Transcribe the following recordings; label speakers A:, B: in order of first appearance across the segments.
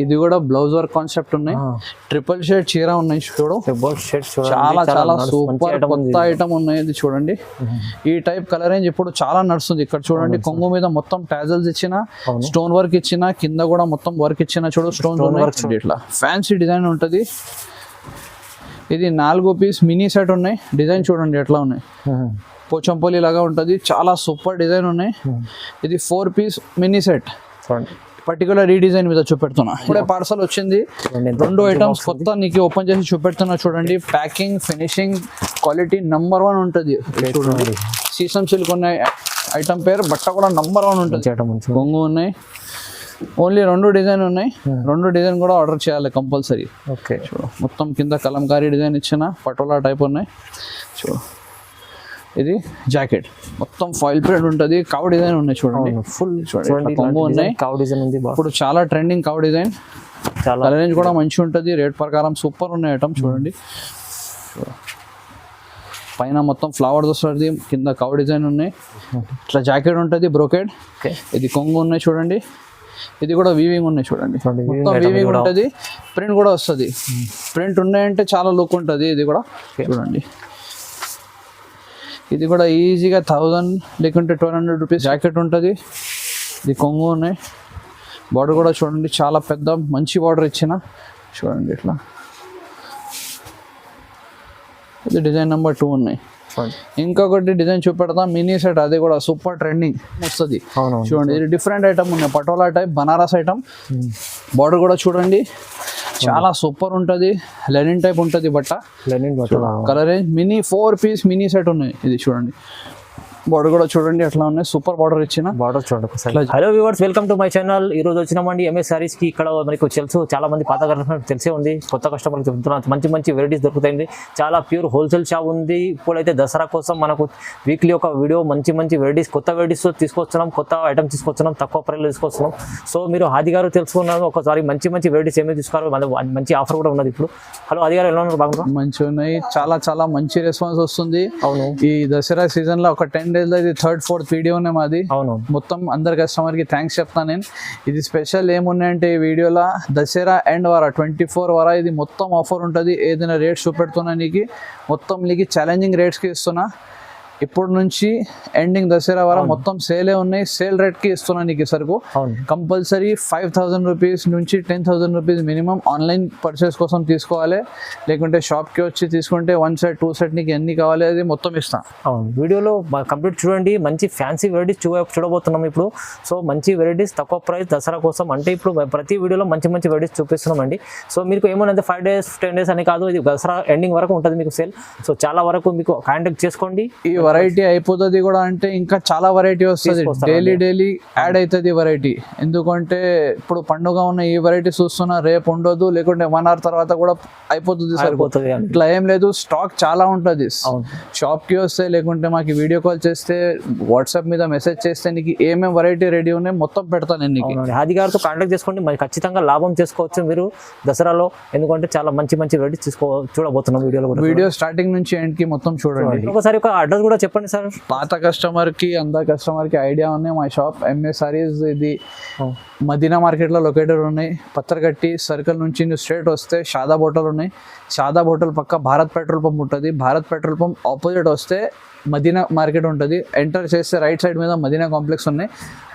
A: ఇది కూడా blouse work concept ఉన్నాయి, ట్రిపుల్ షేడ్ చీర ఉన్నాయి చూడు, చాలా చాలా సూపర్ కొత్త ఐటమ్ ఉన్నాయి. ఇది చూడండి, ఈ టైప్ కలర్ రేంజ్ ఇప్పుడు చాలా నడుస్తుంది. ఇక్కడ చూడండి, కొంగు మీద మొత్తం టాజల్స్ ఇచ్చిన, స్టోన్ వర్క్ ఇచ్చిన, కింద కూడా మొత్తం వర్క్ ఇచ్చిన చూడు, స్టోన్ వర్క్ ఇట్లా ఫ్యాన్సీ డిజైన్ ఉంటది. ఇది 4 పీస్ మినీ సెట్ ఉన్నాయి. డిజైన్ చూడండి ఎట్లా ఉన్నాయి, పోచంపల్లి లాగా ఉంటది, చాలా సూపర్ డిజైన్ ఉన్నాయి. ఇది 4 పీస్ మినీ సెట్, పర్టికులర్ ఈ డిజైన్ మీద చూపెడుతున్నా. ఇప్పుడే పార్సల్ వచ్చింది, 2 ఐటమ్స్ కొత్త నీకు ఓపెన్ చేసి చూపెడుతున్నా. చూడండి, ప్యాకింగ్ ఫినిషింగ్ క్వాలిటీ నంబర్ 1 ఉంటుంది. చూడండి, సీసం సిల్క్ ఉన్నాయి ఐటమ్ పేరు, బట్ట కూడా నంబర్ 1 ఉంటుంది. కొంగు ఉన్నాయి, ఓన్లీ 2 డిజైన్ ఉన్నాయి. 2 డిజైన్ కూడా ఆర్డర్ చేయాలి కంపల్సరీ.
B: ఓకే,
A: చూడు, మొత్తం కింద కలంకారీ డిజైన్ ఇచ్చిన, పటోలా టైప్ ఉన్నాయి. చూడు, ఇది జాకెట్ మొత్తం ఫాయిల్ ప్రింట్ ఉంటుంది, కవ్ డిజైన్ ఉన్నాయి చూడండి, ఫుల్ చూడండి కొంగు ఉన్నాయి,
B: కవ్ డిజైన్ ఉంది.
A: ఇప్పుడు చాలా ట్రెండింగ్ కవ్ డిజైన్, కలర్ రేంజ్ కూడా మంచిగా ఉంటుంది, రేట్ ప్రకారం సూపర్ ఉన్నాయి ఐటమ్. చూడండి, పైన మొత్తం ఫ్లవర్స్ వస్తుంది, కింద కవ్ డిజైన్ ఉన్నాయి, ఇట్లా జాకెట్ ఉంటుంది బ్రోకెడ్. ఇది కొంగు ఉన్నాయి చూడండి, ఇది కూడా వీవింగ్ ఉన్నాయి చూడండి, మొత్తం వీవింగ్ ఉంటుంది, ప్రింట్ కూడా వస్తుంది. ప్రింట్ ఉన్నాయంటే చాలా లుక్ ఉంటుంది. ఇది కూడా చూడండి, ఇది కూడా ఈజీగా 1000 లేకుంటే 1200 రూపీస్ జాకెట్ ఉంటుంది. ఇది కొంగు ఉన్నాయి, బార్డర్ కూడా చూడండి చాలా పెద్ద మంచి బార్డర్ ఇచ్చిన, చూడండి ఇట్లా. ఇది డిజైన్ నెంబర్ 2 ఉన్నాయి. ఇంకొకటి డిజైన్ చూపెడతా, మినీ సెట్, అది కూడా సూపర్ ట్రెండింగ్ వస్తుంది. చూడండి, ఇది డిఫరెంట్ ఐటమ్ ఉన్నాయి, Patola type Banaras item. Border కూడా చూడండి చాలా సూపర్ ఉంటుంది, లెనిన్ టైప్ ఉంటుంది బట్ట, colour range mini 4 piece mini set ఉన్నాయి. ఇది చూడండి, బార్డర్ కూడా చూడండి ఎట్లా ఉన్నాయి, సూపర్ బార్డర్ ఇచ్చిన,
B: బార్డర్ చూడండి. Hello viewers, welcome to my channel. ఈ రోజు వచ్చినామండి ఎంఎస్ సారీస్ కి. ఇక్కడ మనకు తెలుసు, చాలా మంది పాత కస్టమర్ తెలిసే ఉంది, కొత్త కస్టమర్లు చెప్తున్నారు, మంచి మంచి వెరైటీస్ దొరుకుతాయండి. చాలా ప్యూర్ హోల్సేల్ షాప్ ఉంది. ఇప్పుడైతే దసరా కోసం మనకు వీక్లీ ఒక వీడియో మంచి మంచి వెరైటీస్, కొత్త వెరైటీస్ తీసుకొస్తున్నాం, కొత్త ఐటమ్స్ తీసుకొస్తున్నాం, తక్కువ ప్రైస్లో తీసుకొస్తున్నాం. సో మీరు ఆది గారు తెలుసుకున్నారు, ఒకసారి మంచి మంచి వెరైటీస్ ఏమేమి తీసుకోవాలి, మంచి ఆఫర్ కూడా ఉన్నది ఇప్పుడు. హలో ఆది గారు, ఎలా ఉన్నారు? బాగున్నారు?
A: మంచిగా ఉన్నాయి, చాలా చాలా మంచి రెస్పాన్స్ వస్తుంది.
B: అవును,
A: ఈ దసరా సీజన్ లో ఒక 10 days లో ఇది 3rd 4th వీడియోనే మాది.
B: అవును,
A: మొత్తం అందరు కస్టమర్ కి థ్యాంక్స్ చెప్తాను నేను. ఇది స్పెషల్ ఏమున్నాయంటే ఈ వీడియోలో దసరా ఎండ్ వర 24 వర ఇది మొత్తం ఆఫర్ ఉంటుంది. ఏదైనా రేట్స్ చూపెడుతున్నా నీకు, మొత్తం నీకు ఛాలెంజింగ్ రేట్స్ కి ఇస్తున్నా. ఇప్పుడు నుంచి ఎండింగ్ దసరా వర మొత్తం సేలే ఉన్నాయి, సేల్ రేట్ కి ఇస్తున్నా నీకు సరుకు. కంపల్సరీ 5000 రూపీస్ నుంచి 10,000 రూపీస్ మినిమం ఆన్లైన్ పర్చేస్ కోసం తీసుకోవాలి, లేకుంటే షాప్ కి వచ్చి తీసుకుంటే 1 set 2 set నీకు ఎన్ని కావాలి అది మొత్తం ఇస్తాం.
B: వీడియోలో కంప్లీట్ చూడండి, మంచి ఫ్యాన్సీ వెరైటీస్ చూడబోతున్నాం ఇప్పుడు. సో మంచి వెరైటీస్ తక్కువ ప్రైస్ దసరా కోసం, అంటే ఇప్పుడు ప్రతి వీడియోలో మంచి మంచి వెరైటీస్ చూపిస్తున్నాం అండి. సో మీకు ఏమన్నా 5 days 10 days అని కాదు, ఇది దసరా ఎండింగ్ వరకు ఉంటుంది మీకు సేల్. సో చాలా వరకు మీకు కాంటాక్ట్ చేసుకోండి.
A: ఈ వెరైటీ అయిపోతుంది కూడా అంటే ఇంకా చాలా వెరైటీ వస్తుంది, డైలీ యాడ్ అవుతుంది వెరైటీ. ఎందుకంటే ఇప్పుడు పండుగ ఉన్న ఈ వెరైటీ చూస్తున్నా, రేపు ఉండదు, లేకుంటే 1 hour తర్వాత కూడా అయిపోతుంది సరిపోతుంది. ఇట్లా ఏం లేదు, స్టాక్ చాలా ఉంటుంది. షాప్ కి వస్తే లేకుంటే మాకు వీడియో కాల్ చేస్తే, వాట్సాప్ మీద మెసేజ్ చేస్తే నీకు ఏమేమి వెరైటీ రెడీ ఉన్నాయి మొత్తం పెడతాను నేను.
B: ఆది గారితో కాంటాక్ట్ చేసుకోండి, మరి ఖచ్చితంగా లాభం చేసుకోవచ్చు మీరు దసరాలో. ఎందుకంటే చాలా మంచి మంచి వెరైటీస్ చూడబోతున్నాం వీడియోలో. వీడియో
A: స్టార్టింగ్ నుంచి ఎండ్ కి మొత్తం చూడండి.
B: ఒకసారి ఒక అడ్రస్ కూడా చెప్పండి సార్.
A: పాత కస్టమర్ కి అందరు కస్టమర్ కి ఐడియా ఉన్నాయి, మా షాప్ ఎంఎస్ సారీస్ ఇది మదీనా మార్కెట్ లో లొకేటెడ్ ఉన్నాయి. పత్రగట్టి సర్కిల్ నుంచి స్ట్రేట్ వస్తే షాదా హోటల్ ఉన్నాయి, షాదా హోటల్ పక్క భారత్ పెట్రోల్ పంప్ ఉంటుంది, భారత్ పెట్రోల్ పంప్ ఆపోజిట్ వస్తే మదీనా మార్కెట్ ఉంటుంది. ఎంటర్ చేస్తే రైట్ సైడ్ మీద మదీనా కాంప్లెక్స్ ఉన్నాయి.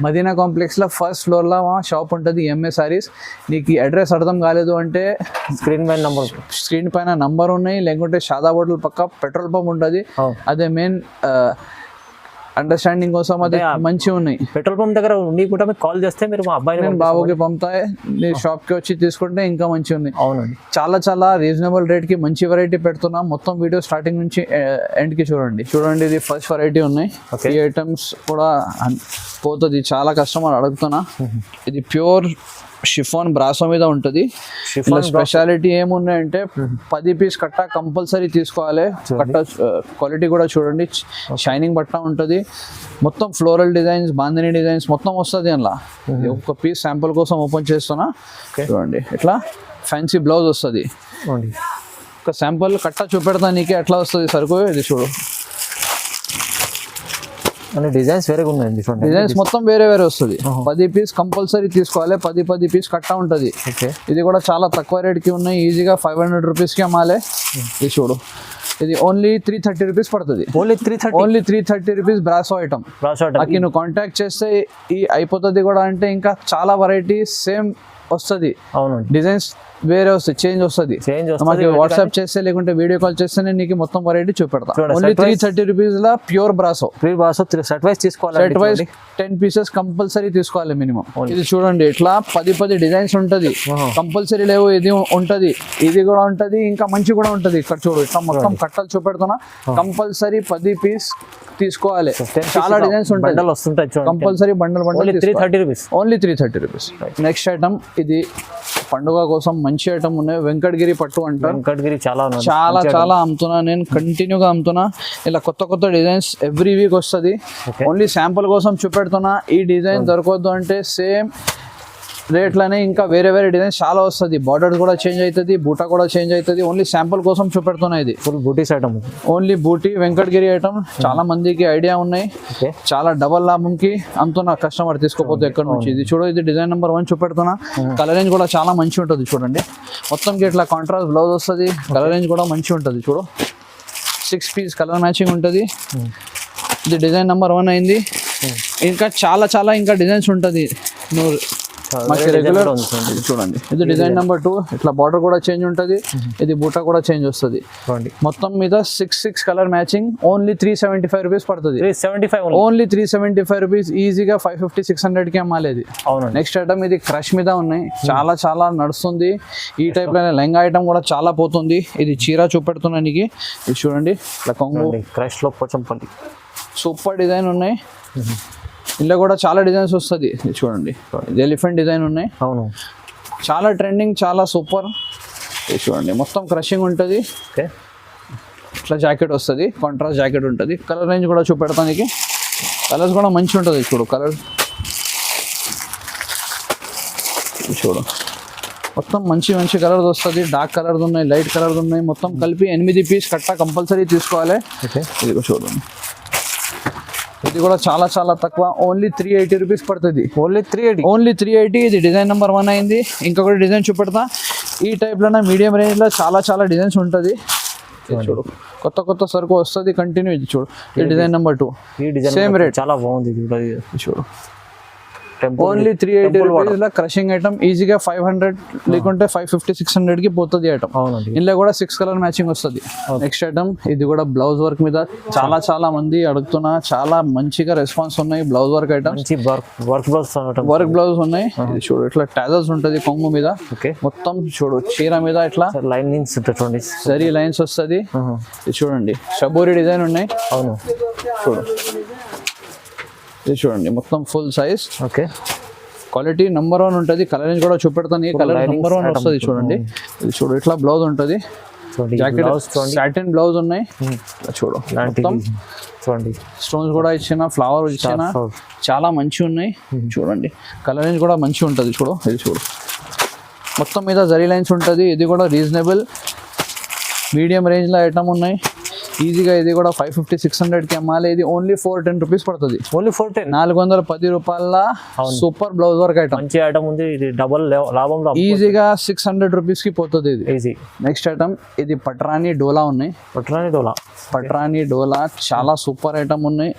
A: మదీనా కాంప్లెక్స్ లో 1st floor లో మా షాప్ ఉంటుంది ఎంఎస్ సారీస్. నీకు అడ్రస్ అర్థం కాలేదు అంటే స్క్రీన్ పైన నంబర్ ఉన్నాయి, లేకుంటే షాదా హోటల్ పక్క పెట్రోల్ పంప్ ఉంటుంది. అదే మెయిన్ అండర్స్టాండింగ్ కోసం అది మంచిగా ఉన్నాయి.
B: పెట్రోల్ పంప్ దగ్గర ఉండి కూడా మీకు కాల్ చేస్తే మీరు మా అబ్బాయిని
A: నేను బాబుకి పంపుతాయి, మీరు షాప్ కి వచ్చి తీసుకుంటే ఇంకా మంచిగా ఉంది.
B: అవునండి,
A: చాలా చాలా రీజనబుల్ రేట్ కి మంచి వెరైటీ పెడుతున్నాం. మొత్తం వీడియో స్టార్టింగ్ నుంచి ఎండ్ కి చూడండి. ఇది ఫస్ట్ వెరైటీ ఉన్నాయి. ఈ ఐటమ్స్ కూడా పోతుంది, చాలా కస్టమర్ అడుగుతున్నా. ఇది ప్యూర్ షిఫాన్ బ్రాసో మీద ఉంటుంది. స్పెషాలిటీ ఏమున్నాయంటే 10 పీస్ కట్ట కంపల్సరీ తీసుకోవాలి. కట్ట క్వాలిటీ కూడా చూడండి, షైనింగ్ బట్ట ఉంటుంది. మొత్తం ఫ్లోరల్ డిజైన్స్, బాందిని డిజైన్స్ మొత్తం వస్తుంది అందులో. ఒక పీస్ శాంపుల్ కోసం ఓపెన్ చేస్తున్నా, చూడండి ఇట్లా ఫ్యాన్సీ బ్లౌజ్ వస్తుంది. ఒక శాంపుల్ కట్ట చూపెడతా నీకే ఎట్లా వస్తుంది సరుకు. ఇది చూడు,
B: అన్ని డిజైన్స్ వేరేగా ఉన్నాయండి చూడండి.
A: డిజైన్స్ మొత్తం వేరే వేరే వస్తుంది. 10 పీస్ కంపల్సరీ తీసుకోవాలి. 10 పీస్ కట్టా ఉంటుంది.
B: ఓకే,
A: ఇది కూడా చాలా తక్కువ రేట్కి ఉన్నాయి. ఈజీగా 500 రూపీస్కి అమ్మాలి. ఇది చూడు, ఇది ఓన్లీ 330 రూపీస్ పడుతుంది.
B: Only 330
A: rupees brasso item. అక్కడ నువ్వు కాంటాక్ట్ చేస్తే ఈ అయిపోతుంది కూడా. అంటే ఇంకా చాలా వెరైటీ సేమ్ వస్తుంది.
B: అవునండి,
A: డిజైన్స్ వేరే వస్తాయి, చేంజ్ వస్తుంది. మాకు వాట్సాప్ చేస్తే లేకుంటే వీడియో కాల్ చేస్తే నీకు మొత్తం వెరైటీ చూపెడతా. ఓన్లీ 330 రూపీస్ లా ప్యూర్ బ్రాసో.
B: సెట్ వైస్ తీసుకోవాలి.
A: సెట్ వైస్ 10 పీసెస్ కంపల్సరీ తీసుకోవాలి మినిమం. ఇది చూడండి, ఇట్లా 10 డిజైన్స్ ఉంటది. కంపల్సరీ లేవు, ఇది ఉంటది, ఇది కూడా ఉంటది, ఇంకా మంచి కూడా ఉంటది. ఇక్కడ చూడు, ఇట్లా మొత్తం కట్టలు చూపెడుతున్నా. కంపల్సరీ 10 పీస్ తీసుకోవాలి. చాలా డిజైన్స్ ఉంటాయి, compulsory bundle
B: 330 rupees.
A: Only 330 rupees. Next item, ఇది పండుగ కోసం మంచి ఐటమ్ ఉన్నాయి. వెంకటగిరి పట్టు అంటారు.
B: వెంకటగిరి
A: చాలా అమ్ముతున్నా నేను, కంటిన్యూగా అమ్ముతున్నా. ఇలా కొత్త డిజైన్స్ ఎవ్రీ వీక్ వస్తుంది. ఓన్లీ శాంపుల్ కోసం చూపెడుతున్నా. ఈ డిజైన్ దొరకవద్దు అంటే సేమ్ రేట్లనే ఇంకా వేరే డిజైన్స్ చాలా వస్తుంది. బార్డర్ కూడా చేంజ్ అవుతుంది, బూటా కూడా చేంజ్ అవుతుంది. ఓన్లీ శాంపుల్ కోసం చూపెడుతున్నా. ఇది
B: ఫుల్ బూటీస్ ఐటమ్,
A: ఓన్లీ బూటీ వెంకటగిరి ఐటమ్. చాలా మందికి ఐడియా ఉన్నాయి. చాలా డబల్ లాభంకి అమ్ముతున్నా కస్టమర్ తీసుకోపోతే ఎక్కడి నుంచి. ఇది చూడు, ఇది డిజైన్ నెంబర్ 1 చూపెడుతున్నా. కలర్ రేంజ్ కూడా చాలా మంచి ఉంటుంది. చూడండి, మొత్తంకి ఇట్లా కాంట్రాస్ట్ బ్లౌజ్ వస్తుంది. కలర్ రేంజ్ కూడా మంచి ఉంటుంది. చూడు, 6 పీస్ కలర్ మ్యాచింగ్ ఉంటుంది. ఇది డిజైన్ నెంబర్ 1 అయింది. ఇంకా చాలా ఇంకా డిజైన్స్ ఉంటుంది. నువ్వు రెగ్యులర్ చూడండి, ఇది డిజైన్ నెంబర్ 2. ఇట్లా బార్డర్ కూడా చేంజ్ ఉంటుంది. ఇది బూటా కూడా చేంజ్ వస్తుంది. మొత్తం మీద 6 కలర్ మ్యాచింగ్. ఓన్లీ 375 రూపీస్ పడుతుంది. Only 375 rupees. ఈజీగా 550-600కి అమ్మాలి. నెక్స్ట్ ఐటమ్, ఇది క్రష్ మీద ఉన్నాయి. చాలా నడుస్తుంది. ఈ టైప్ లో లెంగా ఐటమ్ కూడా చాలా పోతుంది. ఇది చీర చూపెడుతున్నా నీకు. ఇది చూడండి, ఇట్లా కొంగు
B: క్రష్ లో పోచంపల్లి
A: సూపర్ డిజైన్ ఉన్నాయి. ఇందులో కూడా చాలా డిజైన్స్ వస్తుంది. చూడండి, ఇది ఎలిఫెంట్ డిజైన్ ఉన్నాయి.
B: అవును,
A: చాలా ట్రెండింగ్, చాలా సూపర్. చూడండి, మొత్తం క్రషింగ్ ఉంటుంది. ఇట్లా జాకెట్ వస్తుంది, కాంట్రాస్ట్ జాకెట్ ఉంటుంది. కలర్ రేంజ్ కూడా చూపెడతానికి. కలర్స్ కూడా మంచి ఉంటుంది. చూడు, కలర్ చూడు, మొత్తం మంచి కలర్స్ వస్తుంది. డార్క్ కలర్స్ ఉన్నాయి, లైట్ కలర్స్ ఉన్నాయి. మొత్తం కలిపి 8 పీస్ కట్ట కంపల్సరీ తీసుకోవాలి. ఇది చూడండి, ఇది కూడా చాలా తక్కువ. ఓన్లీ 380 రూపీస్ పడుతుంది. ఓన్లీ 380. ఇది డిజైన్ నెంబర్ 1 అయింది. ఇంకొకటి డిజైన్ చూపెడతా. ఈ టైప్లోనే మీడియం రేంజ్లో చాలా డిజైన్స్ ఉంటుంది. చూడు, కొత్త సరుకు వస్తుంది కంటిన్యూ. ఇది చూడు, ఇది డిజైన్ నెంబర్ 2. సేమ్ రేట్, చాలా బాగుంది. చూడు, ఓన్లీ 380 రూపీస్ క్రషింగ్ ఐటమ్. ఈజీగా 500 లేకుంటే 550-600కి పోతుంది ఐటమ్. ఇందులో కూడా 6 కలర్ మ్యాచింగ్ వస్తుంది. నెక్స్ట్ ఐటమ్, ఇది కూడా బ్లౌజ్ వర్క్ మీద. చాలా మంది అడుగుతున్నా. చాలా మంచిగా రెస్పాన్స్ ఉన్నాయి. Blouse work item, work blouse ఉన్నాయి. ఇది చూడు, ఇట్లా టాజల్స్ ఉంటుంది కొంగు మీద. మొత్తం చూడు, చీర మీద ఇట్లా
B: లైన్స్
A: సరీ లైన్స్ వస్తుంది. ఇది చూడండి, షబోరి డిజైన్ ఉన్నాయి.
B: అవును,
A: చూడు, ఇది చూడండి, మొత్తం full size.
B: Okay,
A: quality number 1 ఉంటుంది. కలర్ రేంజ్ కూడా చూపెడతాను. ఈ కలర్ నెంబర్ 1 వస్తుంది. చూడండి, ఇది చూడు, ఇట్లా బ్లౌజ్ ఉంటుంది. జాకెట్ సాటిన్ బ్లౌజ్ ఉన్నాయి. చూడు,
B: చూడండి,
A: స్టోన్స్ కూడా ఇచ్చిన, ఫ్లవర్ ఇచ్చిన, చాలా మంచిగా ఉన్నాయి. చూడండి, కలర్ రేంజ్ కూడా మంచిగా ఉంటుంది. చూడు, ఇది చూడు, మొత్తం మీద జరీ లైన్స్ ఉంటుంది. ఇది కూడా రీజనబుల్ మీడియం రేంజ్లో ఐటమ్ ఉన్నాయి. ఈజీగా ఇది కూడా 550-600కి అమ్మాలి. ఇది ఓన్లీ 410 రూపీస్ పడుతుంది.
B: ఓన్లీ 410,
A: 410 రూపాయల సూపర్ బ్లౌజ్ వర్క్ ఐటమ్.
B: మంచి ఐటమ్ ఉంది. ఇది డబల్ లాభం.
A: ఈజీగా 600 రూపీస్కి పోతుంది ఇది.
B: ఈజీ.
A: నెక్స్ట్ ఐటమ్, ఇది పట్రాని డోలా ఉన్నాయి. పట్రాని డోలా చాలా సూపర్ ఐటమ్ ఉన్నాయి.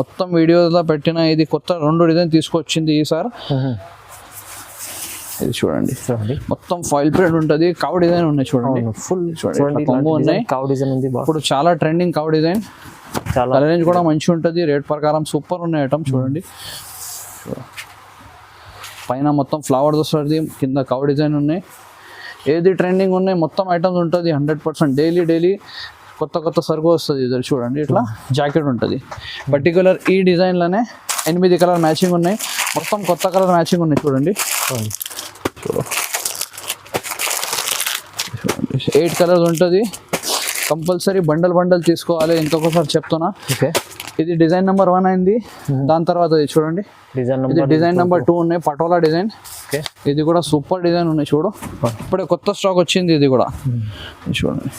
A: మొత్తం వీడియోలో పెట్టిన. ఇది కొత్త 2 డిజైన్ తీసుకొచ్చింది ఈసారి. ఇది చూడండి, మొత్తం ఫాయిల్ ప్రింట్ ఉంటుంది. కవ్ డిజైన్ ఉన్నాయి. చూడండి, ఫుల్ చూడండి, కొంగు ఉన్నాయి.
B: కవ్ డిజైన్ ఉంది.
A: ఇప్పుడు చాలా ట్రెండింగ్ కవ్ డిజైన్. కలర్ రేంజ్ కూడా మంచిగా ఉంటుంది. రేట్ ప్రకారం సూపర్ ఉన్నాయి ఐటమ్. చూడండి, పైన మొత్తం ఫ్లవర్స్ వస్తుంది, కింద కవ్ డిజైన్ ఉన్నాయి. ఏది ట్రెండింగ్ ఉన్నాయి మొత్తం ఐటమ్స్ ఉంటుంది. 100% డైలీ కొత్త సరుకు వస్తుంది. ఇది చూడండి, ఇట్లా జాకెట్ ఉంటుంది. పర్టికులర్ ఈ డిజైన్లోనే 8 కలర్ మ్యాచింగ్ ఉన్నాయి. మొత్తం కొత్త కలర్ మ్యాచింగ్ ఉన్నాయి. చూడండి, 8 కలర్స్ ఉంటుంది. కంపల్సరీ బండల్ తీసుకోవాలి. ఇంకొకసారి చెప్తున్నా. ఇది డిజైన్ నెంబర్ 1 అయింది. దాని తర్వాత ఇది చూడండి, ఇది డిజైన్ నెంబర్ 2 ఉన్నాయి. పటోలా డిజైన్. ఇది కూడా సూపర్ డిజైన్ ఉన్నాయి. చూడు, ఇప్పుడే కొత్త స్టాక్ వచ్చింది. ఇది కూడా చూడండి,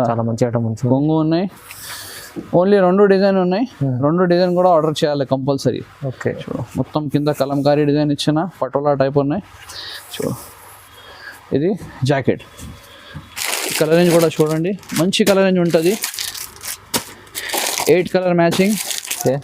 B: చాలా మంచి ఐటమ్.
A: కొంగు ఉన్నాయి. ఓన్లీ 2 డిజైన్ ఉన్నాయి. 2 డిజైన్ కూడా ఆర్డర్ చేయాలి కంపల్సరీ.
B: ఓకే,
A: చూడు మొత్తం కింద కలంకారీ డిజైన్ ఇచ్చిన పటోలా టైప్ ఉన్నాయి. చూడు ఇది జాకెట్ కలర్ రేంజ్ కూడా చూడండి, మంచి కలర్ రేంజ్ ఉంటుంది. 8 కలర్ మ్యాచింగ్.
B: ఓకే,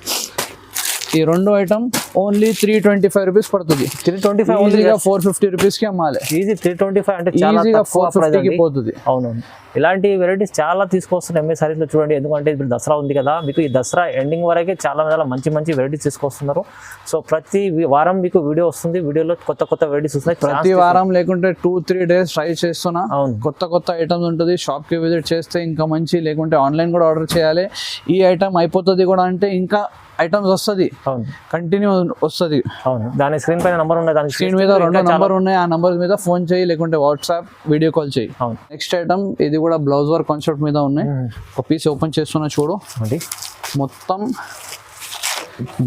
A: ఈ 2 ఐటమ్ ఓన్లీ 325 రూపీస్ పడుతుంది.
B: 325
A: ఈజీగా 450 రూపీస్కి అమ్మాలి.
B: ఈజీ 325 అంటే చాలా
A: ఈజీగా
B: తక్కువ ప్రైస్
A: 450కి పోతుంది.
B: అవునవును, ఇలాంటి వెరైటీస్ చాలా తీసుకొస్తున్నారు ఎంఏ సారీస్లో. చూడండి, ఎందుకంటే ఇప్పుడు దసరా ఉంది కదా, మీకు ఈ దసరా ఎండింగ్ వరకే చాలా మంచి మంచి వెరైటీస్ తీసుకొస్తున్నారు. సో ప్రతి వారం మీకు వీడియో వస్తుంది, వీడియోలో కొత్త కొత్త వెరైటీస్ వస్తున్నాయి.
A: ప్రతి వారం లేకుంటే 2-3 డేస్ ట్రై చేస్తున్నా.
B: అవును,
A: కొత్త ఐటమ్స్ ఉంటుంది. షాప్కి విజిట్ చేస్తే ఇంకా మంచి, లేకుంటే ఆన్లైన్ కూడా ఆర్డర్ చేయాలి. ఈ ఐటమ్ అయిపోతుంది కూడా అంటే ఇంకా ఐటమ్స్ వస్తుంది,
B: అవును
A: కంటిన్యూ వస్తుంది.
B: అవును, దాని స్క్రీన్ పైన నంబర్ ఉన్నాయి, దాని
A: స్క్రీన్ మీద 2 నంబర్ ఉన్నాయి. ఆ నంబర్ మీద ఫోన్ చేయి, లేకుంటే వాట్సాప్ వీడియో కాల్ చేయి.
B: అవును,
A: నెక్స్ట్ ఐటమ్ ఇది కూడా బ్లౌజ్ వర్క్ కాన్సెప్ట్ మీద ఉన్నాయి. ఒక పీస్ ఓపెన్ చేస్తున్నా చూడు.
B: అది
A: మొత్తం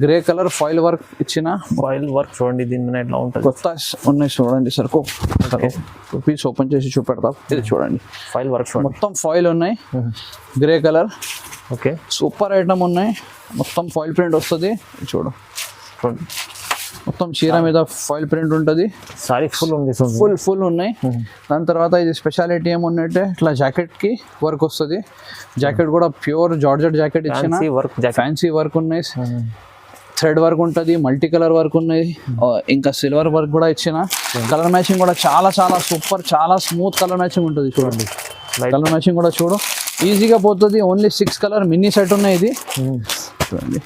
A: గ్రే కలర్ ఫాయిల్ వర్క్ ఇచ్చిన
B: ఫాయిల్ వర్క్ చూడండి, దీని మీద ఎట్లా ఉంటుంది.
A: కొత్త ఉన్నాయి చూడండి. సరుకు పీస్ ఓపెన్ చేసి చూపెడతా. ఇది చూడండి,
B: ఫాయిల్ వర్క్ చూడండి,
A: మొత్తం ఫాయిల్ ఉన్నాయి. Grey colour
B: okay,
A: super item ఉన్నాయి. మొత్తం ఫాయిల్ ప్రింట్ వస్తుంది. చూడు
B: చూడండి,
A: మొత్తం చీర మీద ఫాయిల్ ప్రింట్ ఉంటుంది.
B: సారీ ఫుల్ ఉంది,
A: ఫుల్ ఉన్నాయి. దాని తర్వాత ఇది స్పెషాలిటీ ఏమున్నట్టే ఇట్లా జాకెట్ కి వర్క్ వస్తుంది. జాకెట్ కూడా ప్యూర్ జార్జెట్ జాకెట్ ఇచ్చిన, ఫ్యాన్సీ వర్క్ ఉన్నాయి. థ్రెడ్ వర్క్ ఉంటుంది, మల్టీ కలర్ వర్క్ ఉన్నాయి, ఇంకా సిల్వర్ వర్క్ కూడా ఇచ్చిన. కలర్ మ్యాచింగ్ కూడా చాలా సూపర్, చాలా స్మూత్ కలర్ మ్యాచింగ్ ఉంటుంది. చూడండి, కలర్ మ్యాచింగ్ కూడా చూడు ఈజీగా పోతుంది. ఓన్లీ 6 కలర్ మినీ సెట్ ఉన్నాయి. ఇది చూడండి,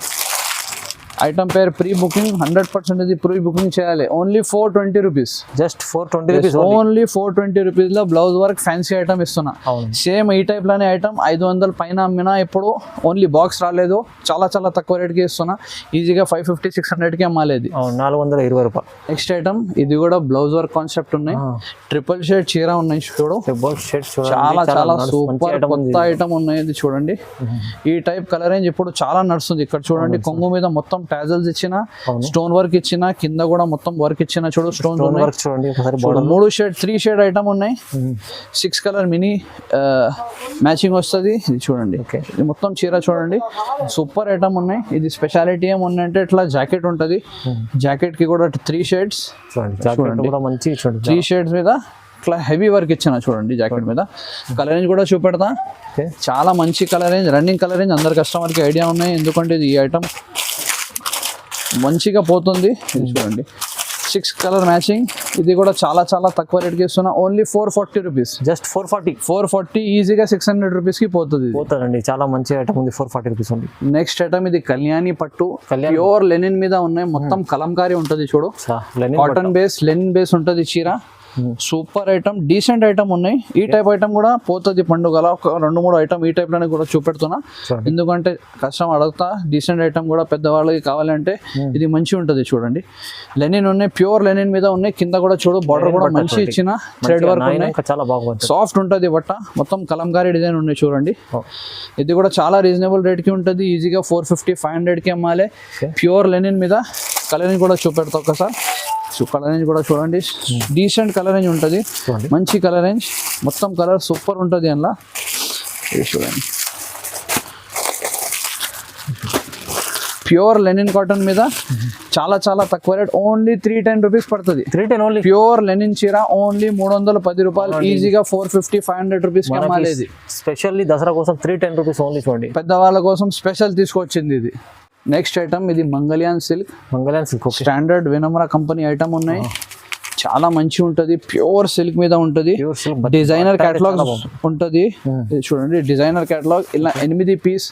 A: ఐటమ్ పేరు ప్రీ బుకింగ్. 100% ఇది ప్రీ బుకింగ్ చేయాలి. Only 420 rupees,
B: just 420 rupees,
A: only 420 rupees లో బ్లౌజ్ వర్క్ ఫ్యాన్సీ ఐటమ్ ఇస్తున్నా. సేమ్ ఈ టైప్ లోనే ఐటమ్ 500 పైన అమ్మినా ఇప్పుడు ఓన్లీ బాక్స్ రాలేదు. చాలా తక్కువ రేట్కి ఇస్తున్నా. ఈజీగా 550-600కి అమ్మాలి.
B: 420 రూపాయలు.
A: నెక్స్ట్ ఐటమ్ ఇది కూడా బ్లౌజ్ వర్క్ కాన్సెప్ట్ ఉన్నాయి. ట్రిపుల్ షేడ్ చీర ఉన్నాయి చూడు, చాలా సూపర్ కొత్త ఐటమ్ ఉన్నాయి. ఇది చూడండి, ఈ టైప్ కలర్ రేంజ్ ఇప్పుడు చాలా నడుస్తుంది. ఇక్కడ చూడండి, కొంగు మీద మొత్తం టాజల్స్ ఇచ్చిన, స్టోన్ వర్క్ ఇచ్చిన, కింద కూడా మొత్తం వర్క్ ఇచ్చిన. చూడు స్టోన్ వర్క్ చూడండి. 3 షేడ్ ఐటమ్ ఉన్నాయి. 6 కలర్ మినీ మ్యాచింగ్ వస్తుంది. ఇది చూడండి, మొత్తం చీర చూడండి, సూపర్ ఐటమ్ ఉన్నాయి. ఇది స్పెషాలిటీ ఏముందంటే ఇట్లా జాకెట్ ఉంటుంది. జాకెట్ కి కూడా 3 షేడ్స్ చూడండి, 3 షేడ్స్ మీద ఇట్లా హెవీ వర్క్ ఇచ్చిన. చూడండి జాకెట్ మీద. కలర్ రేంజ్ కూడా చూపెడతా. చాలా మంచి colour range, running colour range. అందరు కస్టమర్కి ఐడియా ఉన్నాయి, ఎందుకంటే ఇది ఈ ఐటమ్ మంచిగా పోతుంది. ఇది చూడండి, 6 కలర్ మ్యాచింగ్. ఇది కూడా చాలా తక్కువ రేట్కి ఇస్తున్నా. ఓన్లీ 440 రూపీస్,
B: జస్ట్ 440
A: ఈజీగా 600 రూపీస్కి పోతుంది.
B: పోతుందండి, చాలా మంచి ఐటమ్ ఉంది. 440 రూపీస్ ఉంది.
A: నెక్స్ట్ ఐటమ్ ఇది కళ్యాణి పట్టు, ప్యూర్ లెనిన్ మీద ఉన్నాయి. మొత్తం కలంకారీ ఉంటుంది. చూడు, కాటన్ బేస్, లెనిన్ బేస్ ఉంటుంది చీర. సూపర్ ఐటమ్, డీసెంట్ ఐటమ్ ఉన్నాయి. ఈ టైప్ ఐటమ్ కూడా పోతుంది పండుగల. ఒక 2-3 ఐటమ్ ఈ టైప్ లోనే కూడా చూపెడుతున్నా, ఎందుకంటే కష్టం అడుగుతా. డీసెంట్ ఐటమ్ కూడా పెద్దవాళ్ళకి కావాలంటే ఇది మంచి ఉంటుంది. చూడండి, లెనిన్ ఉన్నాయి, ప్యూర్ లెనిన్ మీద ఉన్నాయి. కింద కూడా చూడు, బార్డర్ కూడా మంచి ఇచ్చిన, థ్రెడ్ వర్క్ ఉన్నాయి,
B: చాలా బాగుంది,
A: సాఫ్ట్ ఉంటుంది బట్ట. మొత్తం కలంకారీ డిజైన్ ఉన్నాయి. చూడండి, ఇది కూడా చాలా రీజనబుల్ రేట్ కి ఉంటుంది. ఈజీగా 450-500కి అమ్మాలి. ప్యూర్ లెనిన్ మీద. కలరింగ్ కూడా చూపెడతా ఒకసారి. కలర్ రేంజ్ కూడా చూడండి, డీసెంట్ కలర్ రేంజ్ ఉంటుంది, మంచి కలర్ రేంజ్. మొత్తం కలర్ సూపర్ ఉంటుంది అందులో. చూడండి, ప్యూర్ లెనిన్ కాటన్ మీద చాలా తక్కువ రేట్. ఓన్లీ 310 రూపీస్ పడుతుంది.
B: 310 ఓన్లీ.
A: ప్యూర్ లెనిన్ చీర ఓన్లీ 310 రూపాయలు. ఈజీగా 450-500 రూపీస్ అమ్మాలి.
B: స్పెషల్లీ దసరా కోసం 310 రూపీస్ ఓన్లీ. చూడండి,
A: పెద్దవాళ్ళ కోసం స్పెషల్ తీసుకొచ్చింది ఇది. నెక్స్ట్ ఐటమ్ ఇది Mangalyaan silk. Standard Vinamra company item ఉన్నాయి. చాలా మంచి ఉంటుంది. ప్యూర్ సిల్క్ మీద ఉంటుంది. డిజైనర్ క్యాటలాగ్ ఉంటుంది. చూడండి, డిజైనర్ క్యాటలాగ్. ఇలా 8 పీస్,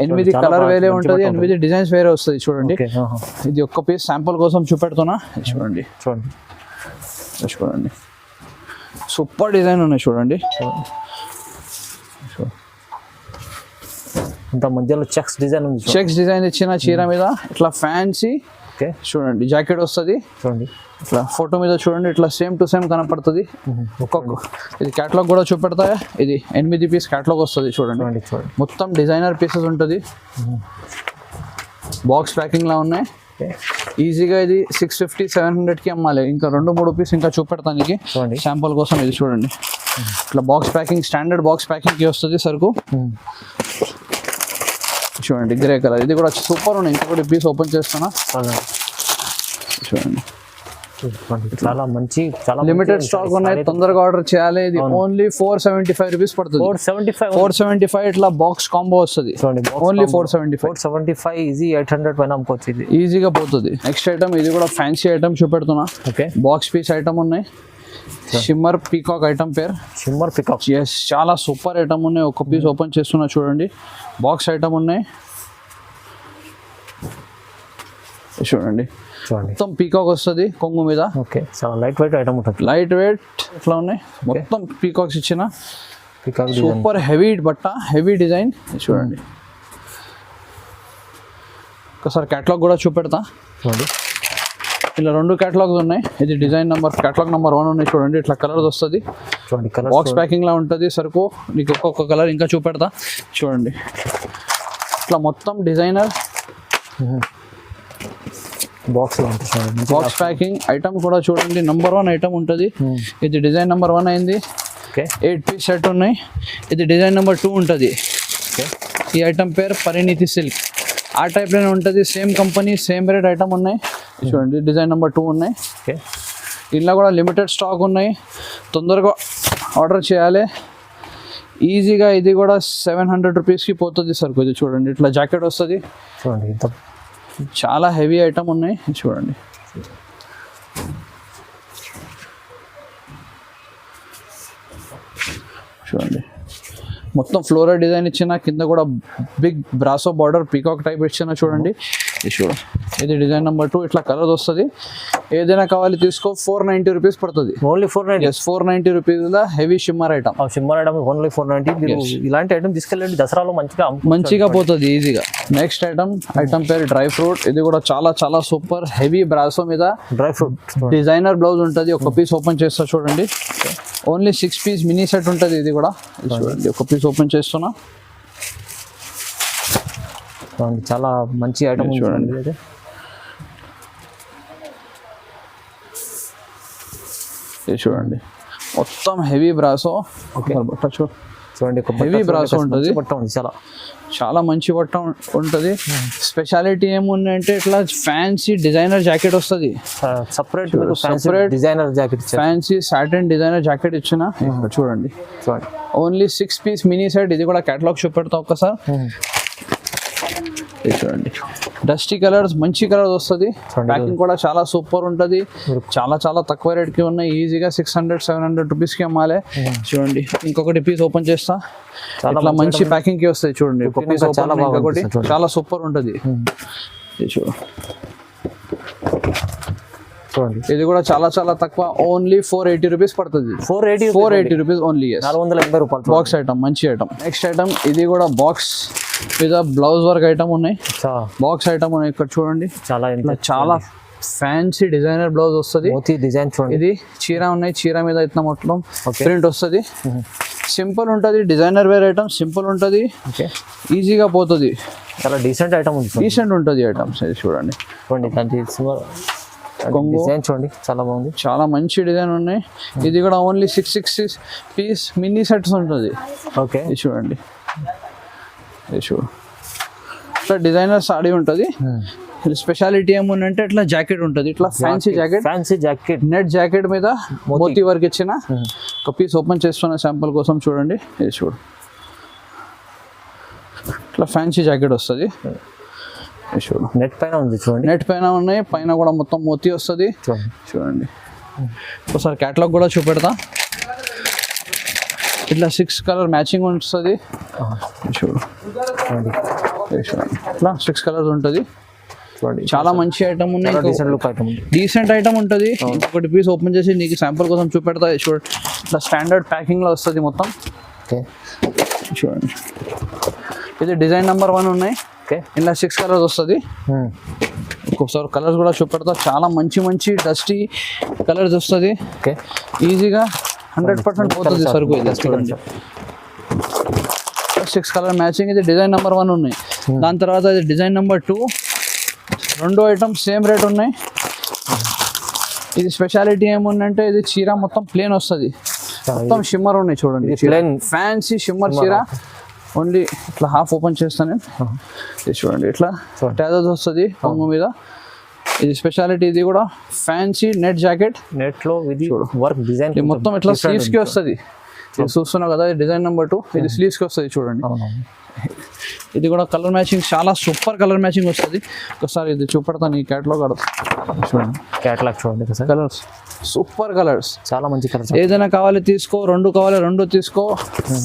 A: 8 కలర్ వేరే ఉంటుంది, 8 డిజైన్స్ వేరే వస్తుంది. చూడండి, ఇది ఒక్క పీస్ శాంపుల్ కోసం చూపెడుతున్నా. చూడండి, సూపర్ డిజైన్ ఉన్నాయి. చూడండి,
B: మధ్యలో చెక్స్ డిజైన్ ఉంది.
A: చెక్స్ డిజైన్ ఇచ్చిన చీర మీద ఇట్లా ఫ్యాన్సీ. చూడండి, జాకెట్ వస్తుంది. చూడండి, ఇట్లా ఫోటో మీద చూడండి, ఇట్లా సేమ్ టు సేమ్ కనపడుతుంది. ఇది క్యాటలాగ్ కూడా చూపెడతాయా. ఇది 8 పీస్ క్యాటలాగ్ వస్తుంది. చూడండి, మొత్తం డిజైనర్ పీసెస్ ఉంటుంది. బాక్స్ ప్యాకింగ్ లా ఉన్నాయి. ఈజీగా ఇది 650-700కి అమ్మాలి. ఇంకా 2-3 పీస్ ఇంకా చూపెడతానికి శాంపుల్ కోసం. ఇది చూడండి, ఇట్లా box packing, standard box packing కి వస్తుంది సరుకు. చూడండి గ్రే కలర్, ఇది కూడా సూపర్ ఉన్నాయి. ఇంకొకటి పీస్ ఓపెన్ చేస్తున్నా చూడండి.
B: చాలా మంచి, చాలా
A: లిమిటెడ్ స్టాక్ ఉన్నాయి, తొందరగా ఆర్డర్ చేయాలి. ఇది ఓన్లీ 475 రూపీస్ పడుతుంది. 475 ఇట్లా బాక్స్ కాంబో వస్తుంది. ఓన్లీ 475
B: ఈజీ 800 పైన అమ్ముకోవచ్చు. ఇది
A: ఈజీగా పోతుంది. నెక్స్ట్ ఐటమ్ ఇది కూడా ఫ్యాన్సీ ఐటమ్ చూపెడుతున్నా.
B: ఓకే,
A: బాక్స్ పీస్ ఐటమ్ ఉన్నాయి. షిమ్మర్ పీకాక్ ఐటమ్ పేరు
B: షిమ్మర్ పీకాక్.
A: ఎస్, చాలా సూపర్ ఐటమ్ ఉన్నాయి. ఒక పీస్ ఓపెన్ చేస్తున్నా చూడండి. బాక్స్ ఐటమ్ ఉన్నాయి చూడండి. మొత్తం పీకాక్ వస్తుంది కొంగు మీద.
B: ఓకే, చాలా లైట్ వెయిట్ ఐటమ్ ఉంటుంది.
A: లైట్ వెయిట్ ఇట్లా ఉన్నాయి. మొత్తం పీకాక్స్ ఇచ్చిన
B: పీకాక్
A: సూపర్ హెవీ బట్ట, హెవీ డిజైన్ చూడండి. ఒకసారి క్యాటలాగ్ కూడా చూపెడతా
B: చూడండి.
A: ఇలా 2 క్యాటలాగ్స్ ఉన్నాయి. ఇది డిజైన్ నెంబర్, క్యాటలాగ్ నెంబర్ 1 ఉన్నాయి చూడండి. ఇట్లా కలర్స్ వస్తుంది.
B: చూడండి, కలర్
A: బాక్స్ ప్యాకింగ్ లా ఉంటుంది సరుకు. నీకు ఒక్కొక్క కలర్ ఇంకా చూపెడతా చూడండి. ఇట్లా మొత్తం డిజైనర్
B: బాక్స్ లో ఉంటుంది.
A: బాక్స్ ప్యాకింగ్ ఐటమ్ కూడా చూడండి. నెంబర్ 1 ఐటమ్ ఉంటుంది. ఇది డిజైన్ నెంబర్ 1 అయింది.
B: ఓకే,
A: 8 పీస్ సెట్ ఉన్నాయి. ఇది డిజైన్ నెంబర్ 2 ఉంటుంది.
B: ఓకే,
A: ఈ ఐటమ్ పేరు పరిణితి సిల్క్. ఆ టైప్లోనే ఉంటుంది. Same company same rate item ఉన్నాయి చూడండి. డిజైన్ నెంబర్ 2 ఉన్నాయి.
B: ఓకే,
A: ఇలా కూడా లిమిటెడ్ స్టాక్ ఉన్నాయి, తొందరగా ఆర్డర్ చేయాలి ఈజీగా. ఇది కూడా 700 రూపీస్కి పోతుంది సరుకు. ఇది చూడండి, ఇట్లా జాకెట్ వస్తుంది
B: చూడండి. ఇంత
A: చాలా హెవీ ఐటమ్ ఉన్నాయి చూడండి. చూడండి మొత్తం ఫ్లోరల్ డిజైన్ ఇచ్చిన, కింద కూడా big brasso border peacock type ఇచ్చిన చూడండి. ఇది చూడండి, ఇది డిజైన్ నెంబర్ 2. ఇట్లా కలర్స్ వస్తుంది. ఏదైనా కావాలి తీసుకో. 490 రూపీస్ పడుతుంది.
B: Only 490.
A: 490 rupees heavy shimmer item.
B: Shimmer item only 490. ఇలాంటి ఐటమ్ తీసుకెళ్ళండి, దసరాలో మంచిగా
A: పోతుంది ఈజీగా. నెక్స్ట్ ఐటమ్ పేరు డ్రై ఫ్రూట్. ఇది కూడా చాలా చాలా సూపర్ హెవీ బ్రాసో మీద
B: డ్రై ఫ్రూట్
A: డిజైనర్ బ్లౌజ్ ఉంటుంది. ఒక పీస్ ఓపెన్ చేస్తా చూడండి. ఓన్లీ 6 పీస్ మినీ సెట్ ఉంటుంది. ఇది కూడా చూడండి, ఒక పీస్ ఓపెన్ చేస్తున్నా.
B: చాలా మంచి ఐటమ్ చూడండి.
A: ఇది చూడండి, మొత్తం హెవీ బ్రాసో. చూడండి, హెవీ బ్రాసో ఉంటుంది. చాలా మంచి బట్ట ఉంటుంది. స్పెషాలిటీ ఏముందంటే ఇట్లా ఫ్యాన్సీ డిజైనర్ జాకెట్ వస్తుంది.
B: Separate designer jacket,
A: fancy satin designer jacket ఇచ్చిన చూడండి. Only 6 piece mini set. ఇది కూడా కేటలాగ్ చూపెడతా ఒక్కసారి. చూడండి, డస్టీ కలర్స్, మంచి కలర్స్ వస్తుంది. ప్యాకింగ్ కూడా చాలా సూపర్ ఉంటుంది. చాలా చాలా తక్కువ రేట్కి ఉన్నాయి. ఈజీగా 600-700 రూపీస్కి అమ్మాలి చూడండి. ఇంకొకటి పీస్ ఓపెన్ చేస్తా. చాలా మంచి ప్యాకింగ్ కి వస్తాయి చూడండి. ఇంకొకటి చాలా సూపర్ ఉంటుంది. చూడండి, ఇది కూడా చాలా చాలా తక్కువ. ఓన్లీ 480 రూపీస్ పడుతుంది. 480 రూపీస్ ఓన్లీ.
B: 480 రూపాయలు
A: బాక్స్ ఐటమ్, మంచి ఐటమ్. నెక్స్ట్ ఐటమ్ ఇది కూడా బాక్స్ మీద బ్లౌజ్ వర్క్ ఐటమ్ ఉన్నాయి. బాక్స్ ఐటమ్ ఉన్నాయి. ఇక్కడ చూడండి, చాలా ఫ్యాన్సీ డిజైనర్ బ్లౌజ్ వస్తుంది.
B: డిజైన్ చూడండి.
A: ఇది చీర ఉన్నాయి. చీర మీద ఇట్లా మొత్తం ప్రింట్ వస్తుంది. సింపుల్ ఉంటుంది. డిజైనర్ వేర్ ఐటమ్ సింపుల్ ఉంటుంది. ఈజీగా పోతుంది.
B: చాలా డీసెంట్ ఐటమ్ ఉంది.
A: డీసెంట్ ఉంటుంది ఐటమ్స్. ఇది చూడండి,
B: డిజైన్ చూడండి, చాలా బాగుంది.
A: చాలా మంచి డిజైన్ ఉన్నాయి. ఇది కూడా ఓన్లీ 6 పీస్ మినీ సెట్స్ ఉంటుంది.
B: ఓకే,
A: ఇది చూడండి. ఇది చూడు, ఇట్లా డిజైనర్ సాడీ ఉంటుంది. స్పెషాలిటీ ఏముందంటే ఇట్లా జాకెట్ ఉంటుంది. ఇట్లా ఫ్యాన్సీ జాకెట్ నెట్ జాకెట్ మీద మోతీ వర్క్ ఇచ్చిన. ఒక పీస్ ఓపెన్ చేస్తున్న శాంపుల్ కోసం చూడండి. ఇది చూడు, ఇట్లా ఫ్యాన్సీ జాకెట్ వస్తుంది. చూడు,
B: నెట్ పైన ఉంది చూడండి.
A: నెట్ పైన ఉన్నాయి. పైన కూడా మొత్తం మోతీ వస్తుంది చూడండి. ఒకసారి క్యాటలాగ్ కూడా చూపెడతా. ఇట్లా 6 కలర్ మ్యాచింగ్ వస్తుంది. చూడు, ఇట్లా 6 కలర్స్ ఉంటుంది. చాలా మంచి ఐటమ్ ఉన్నాయి. డీసెంట్ ఐటమ్ ఉంటుంది. ఇంకొకటి పీస్ ఓపెన్ చేసి నీకు శాంపుల్ కోసం చూపెడతా. చూడండి, ఇట్లా స్టాండర్డ్ ప్యాకింగ్ లో వస్తుంది మొత్తం. చూడండి, ఇది డిజైన్ నెంబర్ 1 ఉన్నాయి. ఇలా 6 కలర్స్ వస్తుంది. ఒక్కొక్కసారి కలర్స్ కూడా చూపెడతా. చాలా మంచి మంచి డస్టీ కలర్స్ వస్తుంది. ఈజీగా 100% పోతుంది సరుకు. ఇది చూడండి, 6 కలర్ మ్యాచింగ్. ఇది డిజైన్ నెంబర్ 1 ఉన్నాయి. దాని తర్వాత ఇది design number 2. 2 items same rate ఉన్నాయి. ఇది స్పెషాలిటీ ఏముందంటే ఇది చీర మొత్తం ప్లేన్ వస్తుంది. మొత్తం షిమ్మర్ ఉన్నాయి చూడండి. ఫ్యాన్సీ షిమ్మర్ చీర ఓన్లీ ఇట్లా హాఫ్ ఓపెన్ చేస్తాను. ఇది చూడండి ఇట్లా ట్యాజర్స్ వస్తుంది కొంగు మీద. ఇది స్పెషాలిటీ. ఇది కూడా ఫ్యాన్సీ నెట్ జాకెట్.
B: నెట్ లో ఇది వర్క్ డిజైన్
A: మొత్తం ఇట్లా స్లీవ్స్ కి వస్తుంది. చూస్తున్నావు కదా డిజైన్ నెంబర్ 2. ఇది స్లీవ్స్ కి వస్తుంది చూడండి. ఇది కూడా కలర్ మ్యాచింగ్ చాలా సూపర్ కలర్ మ్యాచింగ్ వస్తుంది. ఒకసారి ఇది చూపెడతాను. ఈ క్యాటలాగ్ చూడండి.
B: క్యాటలాగ్ చూడండి
A: కలర్స్ సూపర్ కలర్స్,
B: చాలా మంచి కలర్స్.
A: ఏదైనా కావాలి తీసుకో, 2 కావాలి 2 తీసుకో.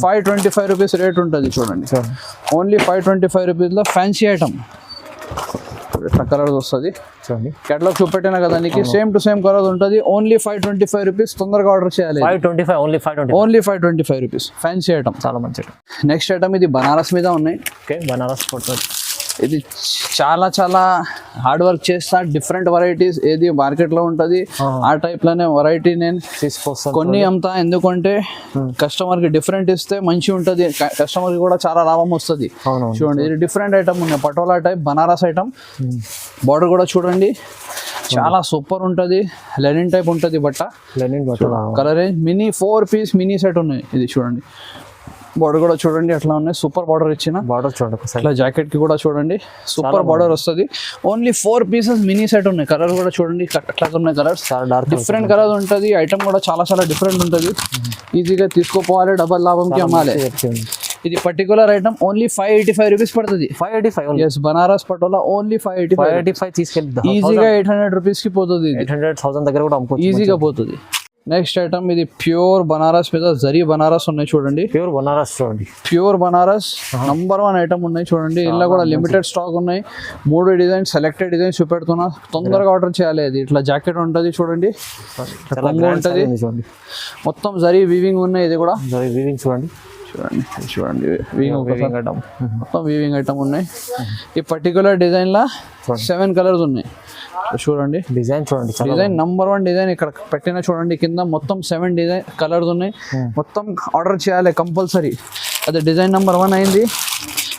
A: 525 రూపీస్ రేట్ ఉంటుంది చూడండి. ఓన్లీ 525 రూపీస్లో ఫ్యాన్సీ ఐటమ్. ఇట్లా కలర్స్ వస్తుంది
B: చూడండి.
A: కేటలాగ్ చూపెట్టినా కదా నీకు సేమ్ టు సేమ్ కలర్ ఉంటుంది. Only 525 rupees. తొందరగా ఆర్డర్ చేయాలి.
B: 525
A: ఓన్లీ 525 రూపీస్. ఫ్యాన్సీ ఐటమ్,
B: చాలా మంచి ఐటమ్.
A: నెక్స్ట్ ఐటమ్ ఇది బనారస్ మీద ఉన్నాయి.
B: Okay, Banaras photo.
A: ఇది చాలా చాలా హార్డ్ వర్క్ చేస్తా. డిఫరెంట్ వెరైటీస్ ఏది మార్కెట్లో ఉంటుంది ఆ టైప్ లోనే వెరైటీ నేను
B: తీసుకొస్తాను.
A: కొన్ని అమ్ముతా. ఎందుకంటే కస్టమర్ కి డిఫరెంట్ ఇస్తే మంచి ఉంటుంది. కస్టమర్ కి కూడా చాలా లాభం వస్తుంది. చూడండి ఇది డిఫరెంట్ ఐటమ్ ఉన్నాయి. Patola type Banaras item. Border కూడా చూడండి చాలా సూపర్ ఉంటుంది. లెనిన్ టైప్ ఉంటుంది బట్ట.
B: Linen
A: colour mini 4 piece mini set ఉన్నాయి. ఇది చూడండి. బార్డర్ కూడా చూడండి అట్లా ఉన్నాయి. సూపర్ బార్డర్ ఇచ్చిన.
B: బార్డర్ చూడండి.
A: ఇట్లా జాకెట్ కి కూడా చూడండి సూపర్ బార్డర్ వస్తుంది. ఓన్లీ 4 పీసెస్ మినీ సెట్ ఉన్నాయి. కలర్ కూడా చూడండి అట్లా ఉన్నాయి. కలర్స్ డిఫరెంట్ కలర్ ఉంటుంది. ఐటమ్ కూడా చాలా చాలా డిఫరెంట్ ఉంటుంది. ఈజీగా తీసుకోపోవాలి, డబల్ లాభంకి అమ్మాలి. ఇది పర్టికులర్ ఐటమ్ ఓన్లీ 585 రూపీస్ పడుతుంది.
B: 585.
A: ఎస్, బనారస్ పటోలా ఓన్లీ 585
B: తీసుకెళ్తా.
A: ఈజీగా 800 రూపీస్ కి పోతుంది.
B: 800,000 దగ్గర కూడా అమ్ముకోవచ్చు,
A: ఈజీగా పోతుంది. నెక్స్ట్ ఐటమ్ ఇది ప్యూర్ బనారస్ మీద జరీ బనారస్ ఉన్నాయి చూడండి.
B: ప్యూర్ బనారస్ చూడండి.
A: ప్యూర్ బనారస్ నంబర్ 1 ఐటమ్ ఉన్నాయి చూడండి. ఇలా కూడా లిమిటెడ్ స్టాక్ ఉన్నాయి. 3 డిజైన్ సెలెక్టెడ్ డిజైన్స్ చూపెడుతున్నా. తొందరగా ఆర్డర్ చేయాలి. అది ఇట్లా జాకెట్ ఉంటుంది చూడండి. ఉంటుంది మొత్తం జరీ వీవింగ్ ఉన్నాయి. ఇది కూడా
B: జరీ వీవింగ్ చూడండి.
A: చూడండి వీవింగ్ ఐటమ్. మొత్తం వీవింగ్ ఐటమ్ ఉన్నాయి. ఈ పర్టికులర్ డిజైన్ లా 7 కలర్స్ ఉన్నాయి. చూడండి
B: డిజైన్ చూడండి.
A: డిజైన్ నంబర్ 1 డిజైన్ ఇక్కడ పెట్టిన చూడండి. కింద మొత్తం 7 డిజైన్ కలర్స్ ఉన్నాయి. మొత్తం ఆర్డర్ చేయాలి కంపల్సరీ. అదే డిజైన్ నెంబర్ 1 అయింది.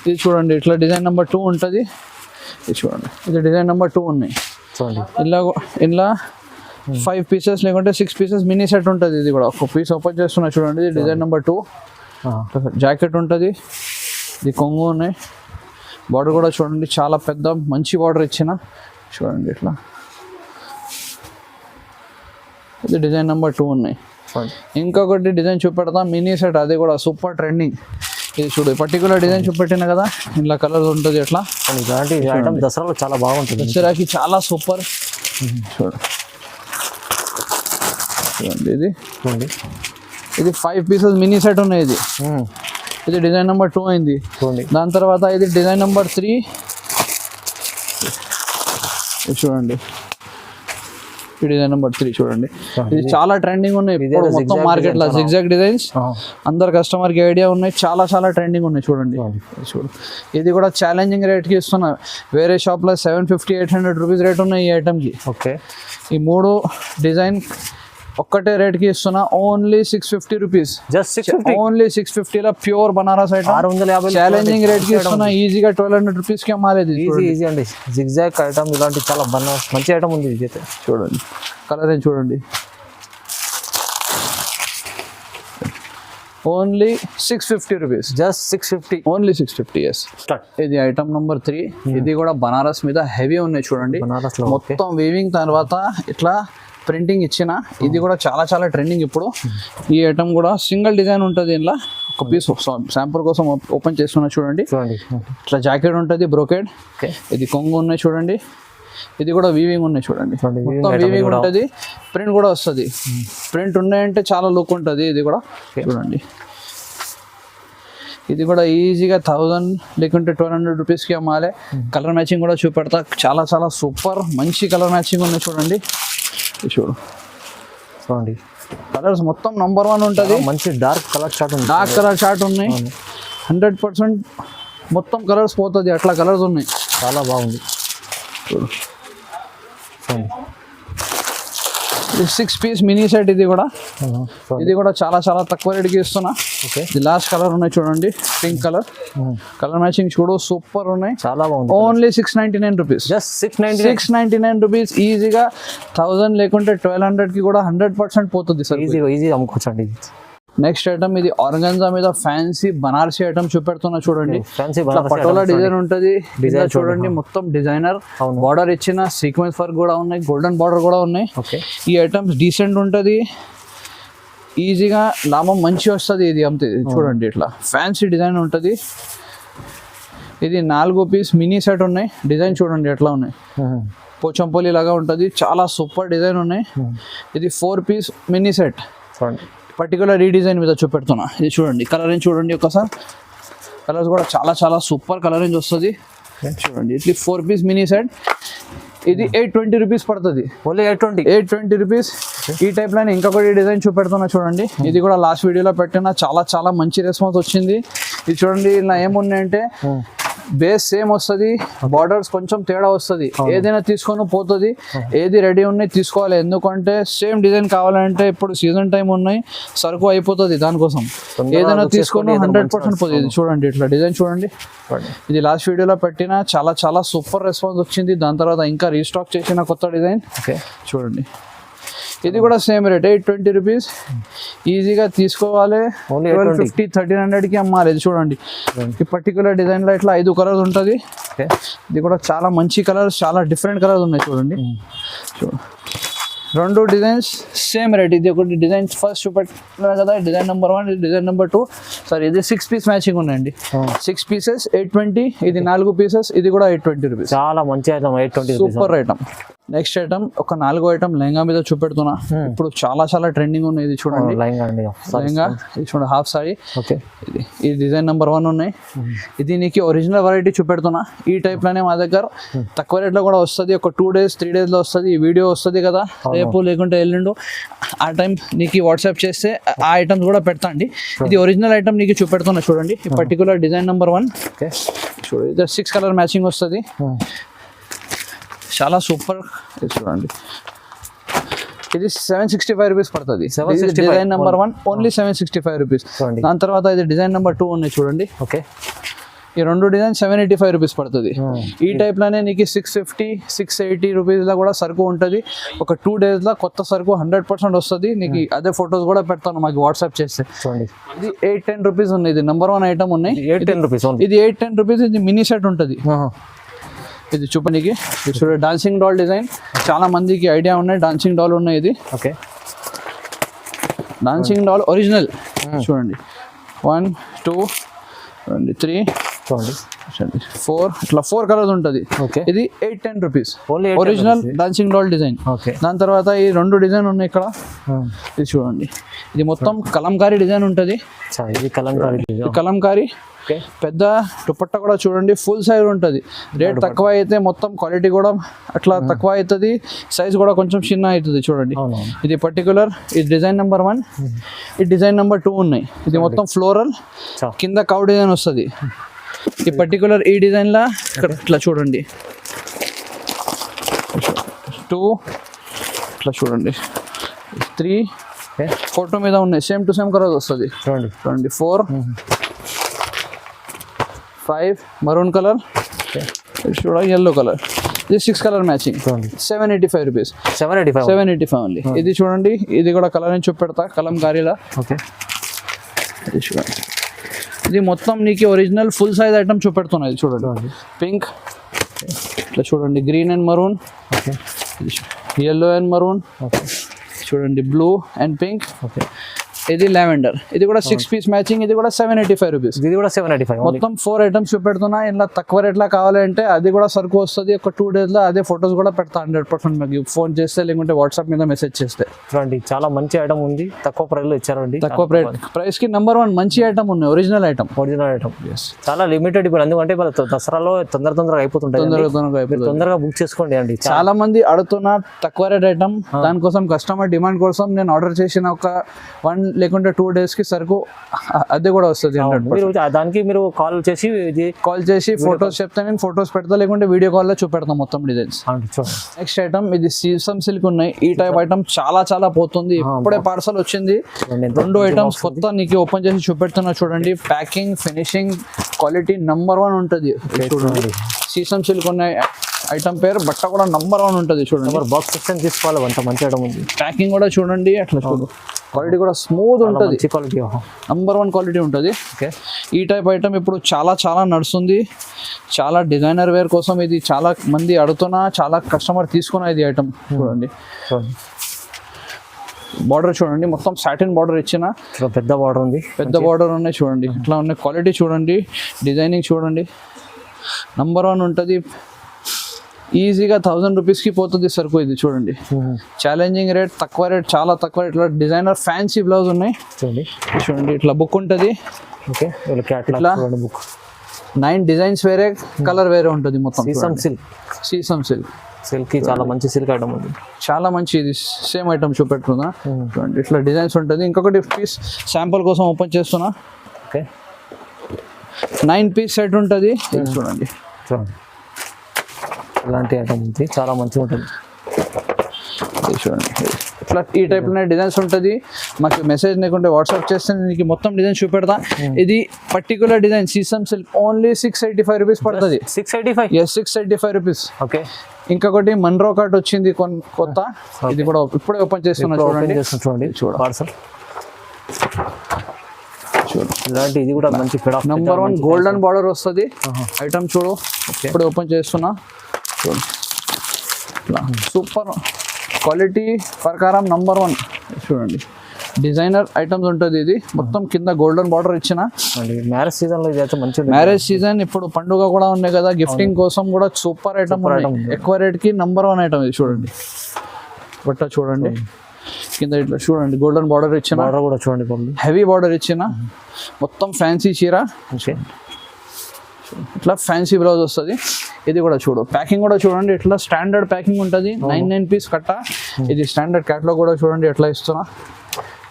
A: ఇది చూడండి ఇట్లా డిజైన్ నెంబర్ 2 ఉంటుంది. ఇది చూడండి ఇది డిజైన్ నెంబర్ 2 ఉన్నాయి
B: చూడండి.
A: ఇలా 5 పీసెస్ లేకుంటే 6 పీసెస్ మినీ సెట్ ఉంటుంది. ఇది కూడా ఒక పీస్ ఓపెన్ చేస్తున్నా చూడండి. ఇది డిజైన్ నెంబర్ 2. జాకెట్ ఉంటుంది. ఇది కొంగు ఉన్నాయి. బార్డర్ కూడా చూడండి చాలా పెద్ద మంచి బార్డర్ ఇచ్చిన చూడండి ఇట్లా. ఇది డిజైన్ నెంబర్ 2 ఉన్నాయి. ఇంకొకటి డిజైన్ చూపెడతాం మినీ సెట్. అది కూడా సూపర్ ట్రెండింగ్. ఇది చూడు పర్టికులర్ డిజైన్ చూపెట్టిన కదా. ఇలా కలర్ ఉంటుంది ఎట్లా.
B: దసరాలో చాలా బాగుంటుంది.
A: దసరాకి చాలా సూపర్. చూడండి ఇది చూడండి. ఇది 5 పీసెస్ మినీ సెట్ ఉన్నాయి. ఇది డిజైన్ నెంబర్ 2 అయింది. దాని తర్వాత ఇది డిజైన్ నెంబర్ 3 చూడండి. ఈ డిజైన్ నెంబర్ 3 చూడండి. ఇది చాలా ట్రెండింగ్ ఉన్నాయి మొత్తం మార్కెట్ లో. జిగ్జాగ్ డిజైన్స్ అందరు కస్టమర్ కి ఐడియా ఉన్నాయి. చాలా చాలా ట్రెండింగ్ ఉన్నాయి చూడండి. చూడు ఇది కూడా ఛాలెంజింగ్ రేట్ కి ఇస్తున్నా. వేరే షాప్ లో 750-800 రూపీస్ రేట్ ఉన్నాయి ఈ ఐటమ్ కి.
B: ఓకే,
A: ఈ 3 డిజైన్ ఒక్కటే రేట్ కి ఇస్తున్నా. Only 650 rupees.
B: జస్ట్ 650.
A: ఓన్లీ 650 లో pure Banaras item.
B: 650
A: challenging rate కి ఇస్తున్నా. ఈజీగా 1200 రూపీస్ కి అమ్మాలి.
B: ఈజీ అండి. జిగ్జాగ్ ఐటమ్ ఇలాంటి చాలా బనారస్ మంచి ఐటమ్ ఉంది. ఇది
A: చూడండి కలర్ ఏం చూడండి. Only 650 rupees.
B: Just 650.
A: Only 650. Yes. ఇది ఐటమ్ నెంబర్ 3. ఇది కూడా బనారస్ మీద హెవీ ఉన్నాయి చూడండి. మొత్తం వీవింగ్ తర్వాత ఇట్లా ప్రింటింగ్ ఇచ్చిన. ఇది కూడా చాలా చాలా ట్రెండింగ్ ఇప్పుడు. ఈ ఐటమ్ కూడా సింగిల్ డిజైన్ ఉంటుంది. ఇలా ఒక పీస్ శాంపుల్ కోసం ఓపెన్ చేస్తున్నా చూడండి. ఇట్లా జాకెట్ ఉంటుంది బ్రోకెడ్. ఇది కొంగు ఉన్నాయి చూడండి. ఇది కూడా వీవింగ్ ఉన్నాయి చూడండి. మొత్తం వీవింగ్ ఉంటుంది. ప్రింట్ కూడా వస్తుంది. ప్రింట్ ఉన్నాయంటే చాలా లుక్ ఉంటుంది. ఇది కూడా చూడండి. ఇది కూడా ఈజీగా 1000 లేకుంటే 1200 రూపీస్కి అమ్మాలి. కలర్ మ్యాచింగ్ కూడా చూపెడతా. చాలా చాలా సూపర్ మంచి కలర్ మ్యాచింగ్ ఉన్నాయి చూడండి. చూడండి కలర్స్ మొత్తం నంబర్ 1 ఉంటుంది.
B: మంచి డార్క్ కలర్ చార్ట్ ఉంది.
A: డార్క్ కలర్ చార్ట్ ఉన్నాయి. 100% మొత్తం కలర్స్ పోతుంది. అట్లా కలర్స్ ఉన్నాయి.
B: చాలా బాగుంది.
A: చూడు 6 పీస్ మినీ సెట్. ఇది కూడా చాలా చాలా తక్కువ రేట్కి ఇస్తున్నా. ఇది లాస్ట్ కలర్ ఉన్నాయి చూడండి. Pink colour. కలర్ మ్యాచింగ్ చూడు సూపర్ ఉన్నాయి.
B: చాలా బాగుంది.
A: Only 699 rupees.
B: Just 699
A: rupees. ఈజీగా 1000 లేకుంటే 1200 కి కూడా 100% పోతుంది సార్.
B: ఈజీ అమ్ముకోవచ్చండి.
A: నెక్స్ట్ ఐటమ్ ఇది ఆర్గంజా మీద ఫ్యాన్సీ బనారసి ఐటమ్ చూపెడుతున్నా చూడండి.
B: ఫ్యాన్సీ
A: పటోలా డిజైన్ ఉంటది. డిజైన్ చూడండి మొత్తం డిజైనర్ బార్డర్ ఇచ్చిన సీక్వెన్స్ వర్క్ కూడా ఉన్నాయి, గోల్డెన్ బార్డర్ కూడా ఉన్నాయి. ఈ ఐటమ్స్ డీసెంట్ ఉంటది, ఈజీగా లాభం మంచి వస్తుంది. ఇది అంతే చూడండి, ఇట్లా ఫ్యాన్సీ డిజైన్ ఉంటుంది. ఇది 4 పీస్ మినీ సెట్ ఉన్నాయి. డిజైన్ చూడండి ఎట్లా ఉన్నాయి, పోచంపల్లి లాగా ఉంటుంది, చాలా సూపర్ డిజైన్ ఉన్నాయి. ఇది 4 పీస్ మినీ సెట్ పర్టికులర్ ఈ డిజైన్ మీద చూపెడుతున్నా. ఇది చూడండి కలరింగ్ చూడండి ఒకసారి, కలర్స్ కూడా చాలా చాలా సూపర్ కలరింగ్ వస్తుంది. చూడండి ఇట్లా 4 పీస్ మినీ సెట్. ఇది 820 రూపీస్ పడుతుంది.
B: Only
A: 820 rupees. ఈ టైప్ లోనే ఇంకొకటి డిజైన్ చూపెడుతున్నా చూడండి. ఇది కూడా లాస్ట్ వీడియోలో పెట్టిన, చాలా చాలా మంచి రెస్పాన్స్ వచ్చింది. ఇది చూడండి ఇలా ఏమున్నాయంటే బేస్ సేమ్ వస్తుంది, బార్డర్స్ కొంచెం తేడా వస్తుంది. ఏదైనా తీసుకొని పోతుంది, ఏది రెడీ ఉన్నాయి తీసుకోవాలి. ఎందుకంటే సేమ్ డిజైన్ కావాలంటే ఇప్పుడు సీజన్ టైం ఉన్నాయి, సరుకు అయిపోతుంది. దానికోసం ఏదైనా తీసుకొని 100% పోతుంది. ఇది చూడండి ఇట్లా డిజైన్ చూడండి. ఇది లాస్ట్ వీడియోలో పెట్టిన, చాలా చాలా సూపర్ రెస్పాన్స్ వచ్చింది. దాని తర్వాత ఇంకా రీస్టాక్ చేసిన కొత్త డిజైన్ చూడండి. ఇది కూడా సేమ్ రేట్ 820 రూపీస్. ఈజీగా తీసుకోవాలి. 1250 1300కి అమ్మాలి. ఇది చూడండి ఈ పర్టికులర్ డిజైన్ లో ఇట్లా 5 కలర్స్ ఉంటుంది. ఇది కూడా చాలా మంచి కలర్స్, చాలా డిఫరెంట్ కలర్స్ ఉన్నాయి చూడండి. రెండు డిజైన్స్ సేమ్ రేట్. ఇది ఒకటి డిజైన్ ఫస్ట్ చూపెట్టినా కదా, డిజైన్ నెంబర్ 1, ఇది డిజైన్ నెంబర్ 2. సారీ ఇది 6 పీస్ మ్యాచింగ్ ఉన్నాయండి. 6 పీసెస్ 820. ఇది 4 పీసెస్, ఇది కూడా 820 రూపీస్.
B: చాలా మంచి item, 820
A: super item. Next item ఒక 4 ఐటమ్ లెహంగా మీద చూపెడుతున్నా. ఇప్పుడు చాలా చాలా ట్రెండింగ్ ఉన్నాయి. ఇది చూడండి లెహంగా, ఇది చూడండి హాఫ్ సారీ. ఇది డిజైన్ నెంబర్ 1 ఉన్నాయి. ఇది నీకు ఒరిజినల్ వెరైటీ చూపెడుతున్నా. ఈ టైప్ లోనే మా దగ్గర తక్కువ రేట్ లో కూడా వస్తుంది. ఒక 2 days 3 days లో వస్తుంది. ఈ వీడియో వస్తుంది కదా, రేపు లేకుంటే ఎల్లుండు ఆ టైం నీకు వాట్సాప్ చేస్తే ఆ ఐటమ్స్ కూడా పెడతా అండి. ఇది ఒరిజినల్ ఐటమ్ నీకు చూపెడుతున్నా చూడండి. ఈ పర్టికులర్ డిజైన్ నెంబర్ 1 చూడండి. ఇది 6 కలర్ మ్యాచింగ్ వస్తుంది, చాలా సూపర్. చూడండి ఇది 765 రూపీస్ పడుతుంది. Design number 1 only 765 rupees. దాని తర్వాత ఇది డిజైన్ నెంబర్ 2 ఉన్నాయి చూడండి. ఈ రెండు డిజైన్ 785 రూపీస్ పడుతుంది. ఈ టైప్ లోనే నీకు 650 680 రూపీస్ లో కూడా సరుకు ఉంటుంది. ఒక 2 days లో కొత్త సరుకు 100% వస్తుంది. నీకు అదే ఫొటోస్ కూడా పెడతాను మాకు వాట్సాప్ చేస్తే. ఇది 810 రూపీస్ ఉంది. ఇది నెంబర్ 1 ఐటమ్ ఉన్నాయి.
B: 810 రూపీస్.
A: ఇది 810 రూపీస్. ఇది మినీ సెట్ ఉంటుంది. ఇది చూపనికి చూడండి డాన్సింగ్ డాల్ డిజైన్. చాలా మందికి ఐడియా ఉన్నాయి, డాన్సింగ్ డాల్ ఉన్నాయి. ఇది డాన్సింగ్ డాల్ ఒరిజినల్ చూడండి. 1 2 3 4 ఇట్లా 4 కలర్స్ ఉంటుంది. ఇది 810 rupees original dancing doll design. దాని తర్వాత ఈ 2 డిజైన్ ఉన్నాయి ఇక్కడ. ఇది చూడండి, ఇది మొత్తం కలంకారీ డిజైన్ ఉంటుంది. కలంకారీ పెద్ద దుపట్టా కూడా చూడండి ఫుల్ సైజ్ ఉంటుంది. రేట్ తక్కువ అయితే మొత్తం క్వాలిటీ కూడా అట్లా తక్కువ అవుతుంది, సైజ్ కూడా కొంచెం చిన్న అవుతుంది. చూడండి ఇది పర్టికులర్, ఇది డిజైన్ నెంబర్ 1, ఇది డిజైన్ నెంబర్ 2 ఉన్నాయి. ఇది మొత్తం ఫ్లోరల్, కింద కౌ డిజైన్ వస్తుంది. ఈ పర్టికులర్ ఈ డిజైన్ లా ఇట్లా చూడండి 2 ఇట్లా చూడండి 3 ఫోటో మీద ఉన్నాయి. సేమ్ టు సేమ్ కలర్ వస్తుంది. చూడండి 4 5 మరూన్ కలర్, చూడండి yellow కలర్. ఇది 6 కలర్ మ్యాచింగ్ 785 రూపీస్. 785 ఓన్లీ. ఇది చూడండి, ఇది కూడా కలర్ అని చూపెడతా కలంకారీలా. ఇది చూడండి, ఇది మొత్తం నీకు ఒరిజినల్ ఫుల్ సైజ్ ఐటమ్ చూపెడుతున్నాయి. చూడండి పింక్ ఇట్లా చూడండి, green and maroon, yellow and maroon, చూడండి బ్లూ అండ్ పింక్. ఇది లావెండర్. ఇది కూడా 6 పీస్ మ్యాచింగ్. ఇది కూడా 785 రూపీస్.
B: ఇది కూడా 785.
A: మొత్తం 4 ఐటమ్స్ చూపెడుతున్నా. ఇలా తక్కువ రేట్లా కావాలంటే అది కూడా సరుకు వస్తుంది. ఒక 2 days లో అదే ఫొటోస్ కూడా పెడతా 100% మీకు ఫోన్ చేస్తే, లేకుంటే వాట్సాప్ మీద మెసేజ్ చేస్తే.
B: చూడండి చాలా మంచి ఐటమ్ ఉంది, తక్కువ ప్రైస్ లో ఇచ్చారండి.
A: తక్కువ ప్రైస్ కి నెంబర్ 1 మంచి ఐటమ్ ఉన్నాయి. ఒరిజినల్ ఐటమ్
B: చాలా లిమిటెడ్ ఇప్పుడు, ఎందుకంటే దసరాలో తొందరగా అయిపోతుంటాయి. తొందరగా బుక్ చేసుకోండి అండి.
A: చాలా మంది అడుగుతున్నా తక్కువ రేట్ ఐటమ్, దానికోసం కస్టమర్ డిమాండ్ కోసం నేను ఆర్డర్ చేసిన ఒక 1 లేకుంటే 2 days కి సరుకు అదే కూడా వస్తుంది.
B: దానికి మీరు కాల్ చేసి
A: ఫొటోస్ చెప్తే నేను ఫొటోస్ పెడతా, లేకుంటే వీడియో కాల్ లో చూపెడతాం మొత్తం డిజైన్స్. నెక్స్ట్ ఐటమ్ ఇది సీసం సిల్క్ ఉన్నాయి. ఈ టైప్ ఐటమ్ చాలా చాలా పోతుంది. ఇప్పుడే పార్సల్ వచ్చింది. 2 ఐటమ్స్ కొత్త నీకు ఓపెన్ చేసి చూపెడుతున్నా. చూడండి ప్యాకింగ్ ఫినిషింగ్ క్వాలిటీ నెంబర్ 1 ఉంటుంది. చూడండి సీసం సిల్క్ ఉన్నాయి ఐటమ్ పేరు, బట్ట కూడా నెంబర్ 1 ఉంటుంది. చూడండి
B: బాక్స్ సెక్షన్ తీసుకోవాలి, అంత మంచి ఐటమ్ ఉంది.
A: ప్యాకింగ్ కూడా చూడండి అట్లా చూడు క్వాలిటీ కూడా స్మూత్ ఉంటుంది,
B: మంచి క్వాలిటీ.
A: నంబర్ 1 క్వాలిటీ ఉంటుంది.
B: ఓకే,
A: ఈ టైప్ ఐటమ్ ఇప్పుడు చాలా నడుస్తుంది. చాలా డిజైనర్ వేర్ కోసం ఇది చాలా మంది అడుగుతున్నా, చాలా కస్టమర్ తీసుకున్నా ఇది ఐటమ్. చూడండి బార్డర్ చూడండి, మొత్తం సాటిన్ బార్డర్ ఇచ్చిన
B: పెద్ద బార్డర్ ఉంది,
A: పెద్ద బార్డర్ ఉన్నాయి చూడండి. ఇట్లా ఉన్నాయి, క్వాలిటీ చూడండి, డిజైనింగ్ చూడండి, నంబర్ 1 ఉంటుంది. ఈజీగా 1000 రూపీస్కి పోతుంది సరుకు ఇది. చూడండి ఛాలెంజింగ్ రేట్, తక్కువ రేట్, చాలా తక్కువ రేట్. ఇట్లా డిజైనర్ ఫ్యాన్సీ బ్లౌజ్ ఉన్నాయి చూడండి. ఇట్లా బుక్ ఉంటుంది.
B: ఓకే,
A: ఇట్లా
B: బుక్
A: 9 డిజైన్స్ వేరే, కలర్ వేరే ఉంటుంది. మొత్తం
B: సీసమ్ సిల్క్ చాలా మంచి సిల్క్ ఐటమ్ ఉంది,
A: చాలా మంచి. ఇది సేమ్ ఐటమ్ చూపెట్టుకున్నా చూడండి. ఇట్లా డిజైన్స్ ఉంటుంది. ఇంకొకటి పీస్ శాంపుల్ కోసం ఓపెన్ చేస్తున్నా.
B: ఓకే,
A: 9 పీస్ సెట్ ఉంటుంది. చూడండి
B: ఇలాంటి ఐటమ్ ఉంది, చాలా మంచిగా ఉంటుంది.
A: చూడండి ఇట్లా ఈ టైప్ డిజైన్స్ ఉంటుంది. మాకు మెసేజ్ లేకుంటే వాట్సాప్ చేస్తే నీకు మొత్తం డిజైన్ చూపెడతా. ఇది particular design sesame silk only 685 rupees పడుతుంది. 685 రూపీస్.
B: ఓకే,
A: ఇంకొకటి మన్రో కార్ట్ వచ్చింది కొత్త, ఇది కూడా ఇప్పుడే ఓపెన్ చేస్తున్నా. చూడండి
B: ఇలాంటి ఇది కూడా మంచి
A: నంబర్ 1 గోల్డెన్ బార్డర్ వస్తుంది ఐటమ్. చూడు ఇప్పుడే ఓపెన్ చేస్తున్నా. చూడు సూపర్ క్వాలిటీ ప్రకారం నంబర్ 1. చూడండి డిజైనర్ ఐటమ్స్ ఉంటుంది. ఇది మొత్తం కింద గోల్డెన్ బార్డర్ ఇచ్చిన.
B: మ్యారేజ్ సీజన్ లో ఇది మంచి
A: మ్యారేజ్ సీజన్, ఇప్పుడు పండుగ కూడా ఉన్నాయి కదా, గిఫ్టింగ్ కోసం కూడా సూపర్ ఐటమ్. ఎక్కువ రేట్ కి నంబర్ 1 ఐటమ్ ఇది. చూడండి బట్ట చూడండి కింద ఇట్లా చూడండి గోల్డెన్ బార్డర్ ఇచ్చిన,
B: బార్డర్ కూడా చూడండి
A: హెవీ బార్డర్ ఇచ్చిన, మొత్తం ఫ్యాన్సీ చీర. ఇట్లా ఫ్యాన్సీ బ్లౌజ్ వస్తుంది. ఇది కూడా చూడు, ప్యాకింగ్ కూడా చూడండి, ఇట్లా స్టాండర్డ్ ప్యాకింగ్ ఉంటుంది. 9 పీస్ కట్ట. ఇది స్టాండర్డ్ క్యాట్లాగ్ కూడా చూడండి ఎట్లా ఇస్తున్నా.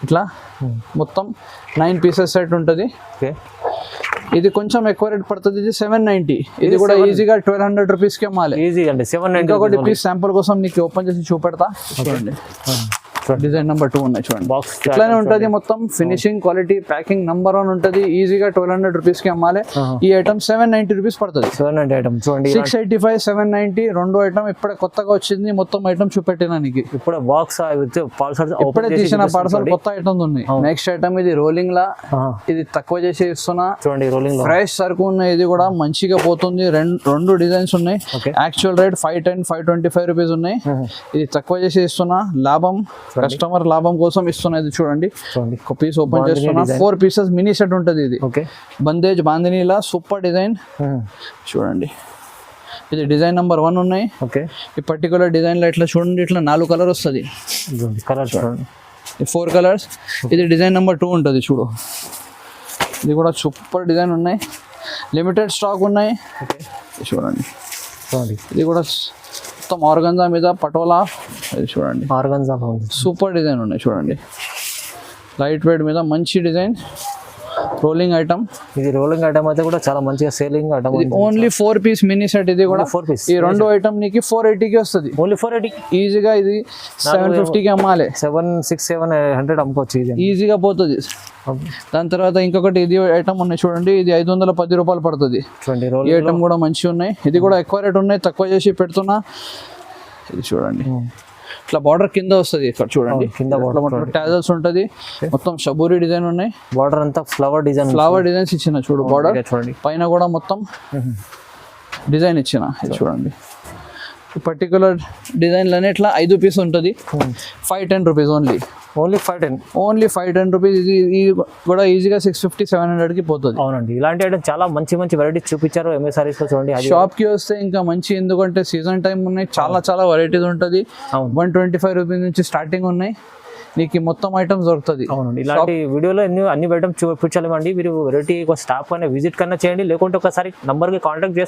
A: ఇట్లా మొత్తం 9 పీసెస్ సెట్ ఉంటుంది. ఇది కొంచెం ఎక్కువ రేట్ పడుతుంది. ఇది 790. ఇది కూడా ఈజీగా 1200 రూపీస్కి అమ్మాలి.
B: ఈజీ అండి 790.
A: ఇంకొకటి పీస్ శాంపుల్ కోసం నీకు ఓపెన్ చేసి చూపెడతా. చూడండి డిజైన్ నెంబర్ 2 ఉన్నాయి చూడండి.
B: బాక్స్
A: ఇట్లానే ఉంటుంది మొత్తం. ఫినిషింగ్ క్వాలిటీ ప్యాకింగ్ నంబర్ 1 ఉంటుంది. ఈజీగా 1200 రూపీస్కి అమ్మాలి. ఈ ఐటమ్ 790 రూపీస్ పడుతుంది.
B: 790 ఐటమ్ చూడండి.
A: 685, 790 రెండు ఐటమ్ ఇప్పుడే కొత్తగా వచ్చింది. మొత్తం ఐటమ్ చూపెట్టినా నీకు.
B: ఇప్పుడే బాక్స్
A: ఇప్పుడే తీసిన పార్సల్ కొత్త ఐటమ్స్ ఉన్నాయి. నెక్స్ట్ ఐటమ్ ఇది రోలింగ్ లా, ఇది తక్కువ చేసి ఇస్తున్నా.
B: చూడండి రోలింగ్
A: ఫ్రెష్ సరుకు ఉన్నాయి. ఇది కూడా మంచిగా పోతుంది. రెండు డిజైన్స్ ఉన్నాయి. యాక్చువల్ రేట్ 510, 525 రూపీస్ ఉన్నాయి. ఇది తక్కువ చేసి ఇస్తున్నా. లాభం, కస్టమర్ లాభం కోసం ఇస్తున్నా. ఇది చూడండి ఒక పీస్ ఓపెన్ చేస్తున్నా. 4 పీసెస్ మినీ సెట్ ఉంటుంది. ఇది బందేజ్ బాందినీలా సూపర్ డిజైన్. చూడండి ఇది డిజైన్ నెంబర్ 1 ఉన్నాయి. ఈ పర్టికులర్ డిజైన్ లో ఇట్లా చూడండి, ఇట్లా 4 కలర్ వస్తుంది.
B: కలర్ చూడండి,
A: 4 కలర్స్. ఇది డిజైన్ నెంబర్ 2 ఉంటుంది. చూడు ఇది కూడా సూపర్ డిజైన్ ఉన్నాయి. లిమిటెడ్ స్టాక్ ఉన్నాయి. చూడండి ఇది కూడా మొత్తం ఆర్గంజా మీద పటోలా. ఇది చూడండి
B: ఆర్గంజా
A: సూపర్ డిజైన్ ఉన్నాయి. చూడండి లైట్ వెయిట్ మీద మంచి డిజైన్. Rolling item.
B: ఇది రోలింగ్ ఐటమ్ అయితే కూడా చాలా మంచిగా selling item.
A: Only 4 piece mini set. ఇది కూడా
B: 4 పీస్.
A: ఈ రెండు ఐటమ్ నీకు 480కి వస్తుంది.
B: ఓన్లీ 480.
A: ఈజీగా ఇది 750కి అమ్మాలి.
B: 700 అమ్ముకోవచ్చు. ఇది
A: ఈజీగా పోతుంది. దాని తర్వాత ఇంకొకటి ఇది ఐటమ్ ఉన్నాయి చూడండి. ఇది 510 రూపాయలు పడుతుంది. ఈ ఐటమ్ కూడా మంచిగా ఉన్నాయి. ఇది కూడా ఎక్కువ రేట్ ఉన్నాయి, తక్కువ చేసి పెడుతున్నా. ఇది చూడండి ఇట్లా బార్డర్ కింద వస్తుంది. ఇక్కడ చూడండి కింద టాజల్స్ ఉంటుంది. మొత్తం షబూరి డిజైన్ ఉన్నాయి.
B: బార్డర్ అంతా ఫ్లవర్
A: డిజైన్స్ ఇచ్చిన. చూడు బార్డర్ చూడండి, పైన కూడా మొత్తం డిజైన్ ఇచ్చిన. ఇది చూడండి పర్టికులర్ డిజైన్ లోనే ఇట్లా 5 పీస్ ఉంటుంది. 510 rupees only.
B: Only 510.
A: Only 510 rupees. ఇది కూడా ఈజీగా 650, 700కి పోతుంది.
B: అవునండి, ఇలాంటి ఐటమ్ చాలా మంచి మంచి వెరైటీస్ చూపించారు ఎంఏ సారీస్ లో. చూడండి
A: షాప్ కి వస్తే ఇంకా మంచి, ఎందుకంటే సీజన్ టైం ఉన్నాయి. చాలా వెరైటీస్ ఉంటుంది. 125 రూపీస్ నుంచి స్టార్టింగ్ ఉన్నాయి. నీకు మొత్తం ఐటమ్స్ దొరుకుతుంది.
B: అవునండి, ఇలాంటి వీడియోలో అన్ని ఐటమ్స్ చూపించాలండి. మీరు వెరైటీ స్టాప్ అనే విజిట్ కన్నా చేయండి, లేకుంటే ఒకసారి నంబర్ కి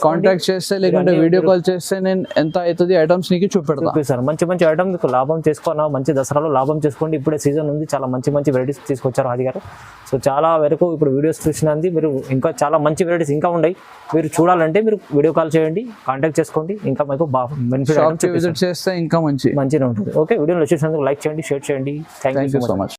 B: కాంటాక్ట్ చేస్తే లేకుంటే వీడియో కాల్ చేస్తే నేను ఎంత అవుతుంది ఐటమ్స్ నీకు చూపిస్తాను. మంచి మంచి ఐటమ్స్ లాభం చేసుకోనా, మంచి దసరాలో లాభం చేసుకోండి. ఇప్పుడే సీజన్ ఉంది, చాలా మంచి మంచి వెరైటీస్ తీసుకొచ్చారు ఆది గారు. సో చాలా వరకు ఇప్పుడు వీడియోస్ చూసినంది మీరు, ఇంకా చాలా మంచి వెరైటీస్ ఇంకా ఉన్నాయి. మీరు చూడాలంటే మీరు వీడియో కాల్ చేయండి, కాంటాక్ట్ చేసుకోండి. ఇంకా మీకు బెనిఫిట్
A: విజిట్ చేస్తే ఇంకా మంచిగా ఉంటుంది.
B: ఓకే, వీడియోలో చూసినందుకు లైక్ చేయండి, షేర్ చేయండి. Thank you so much.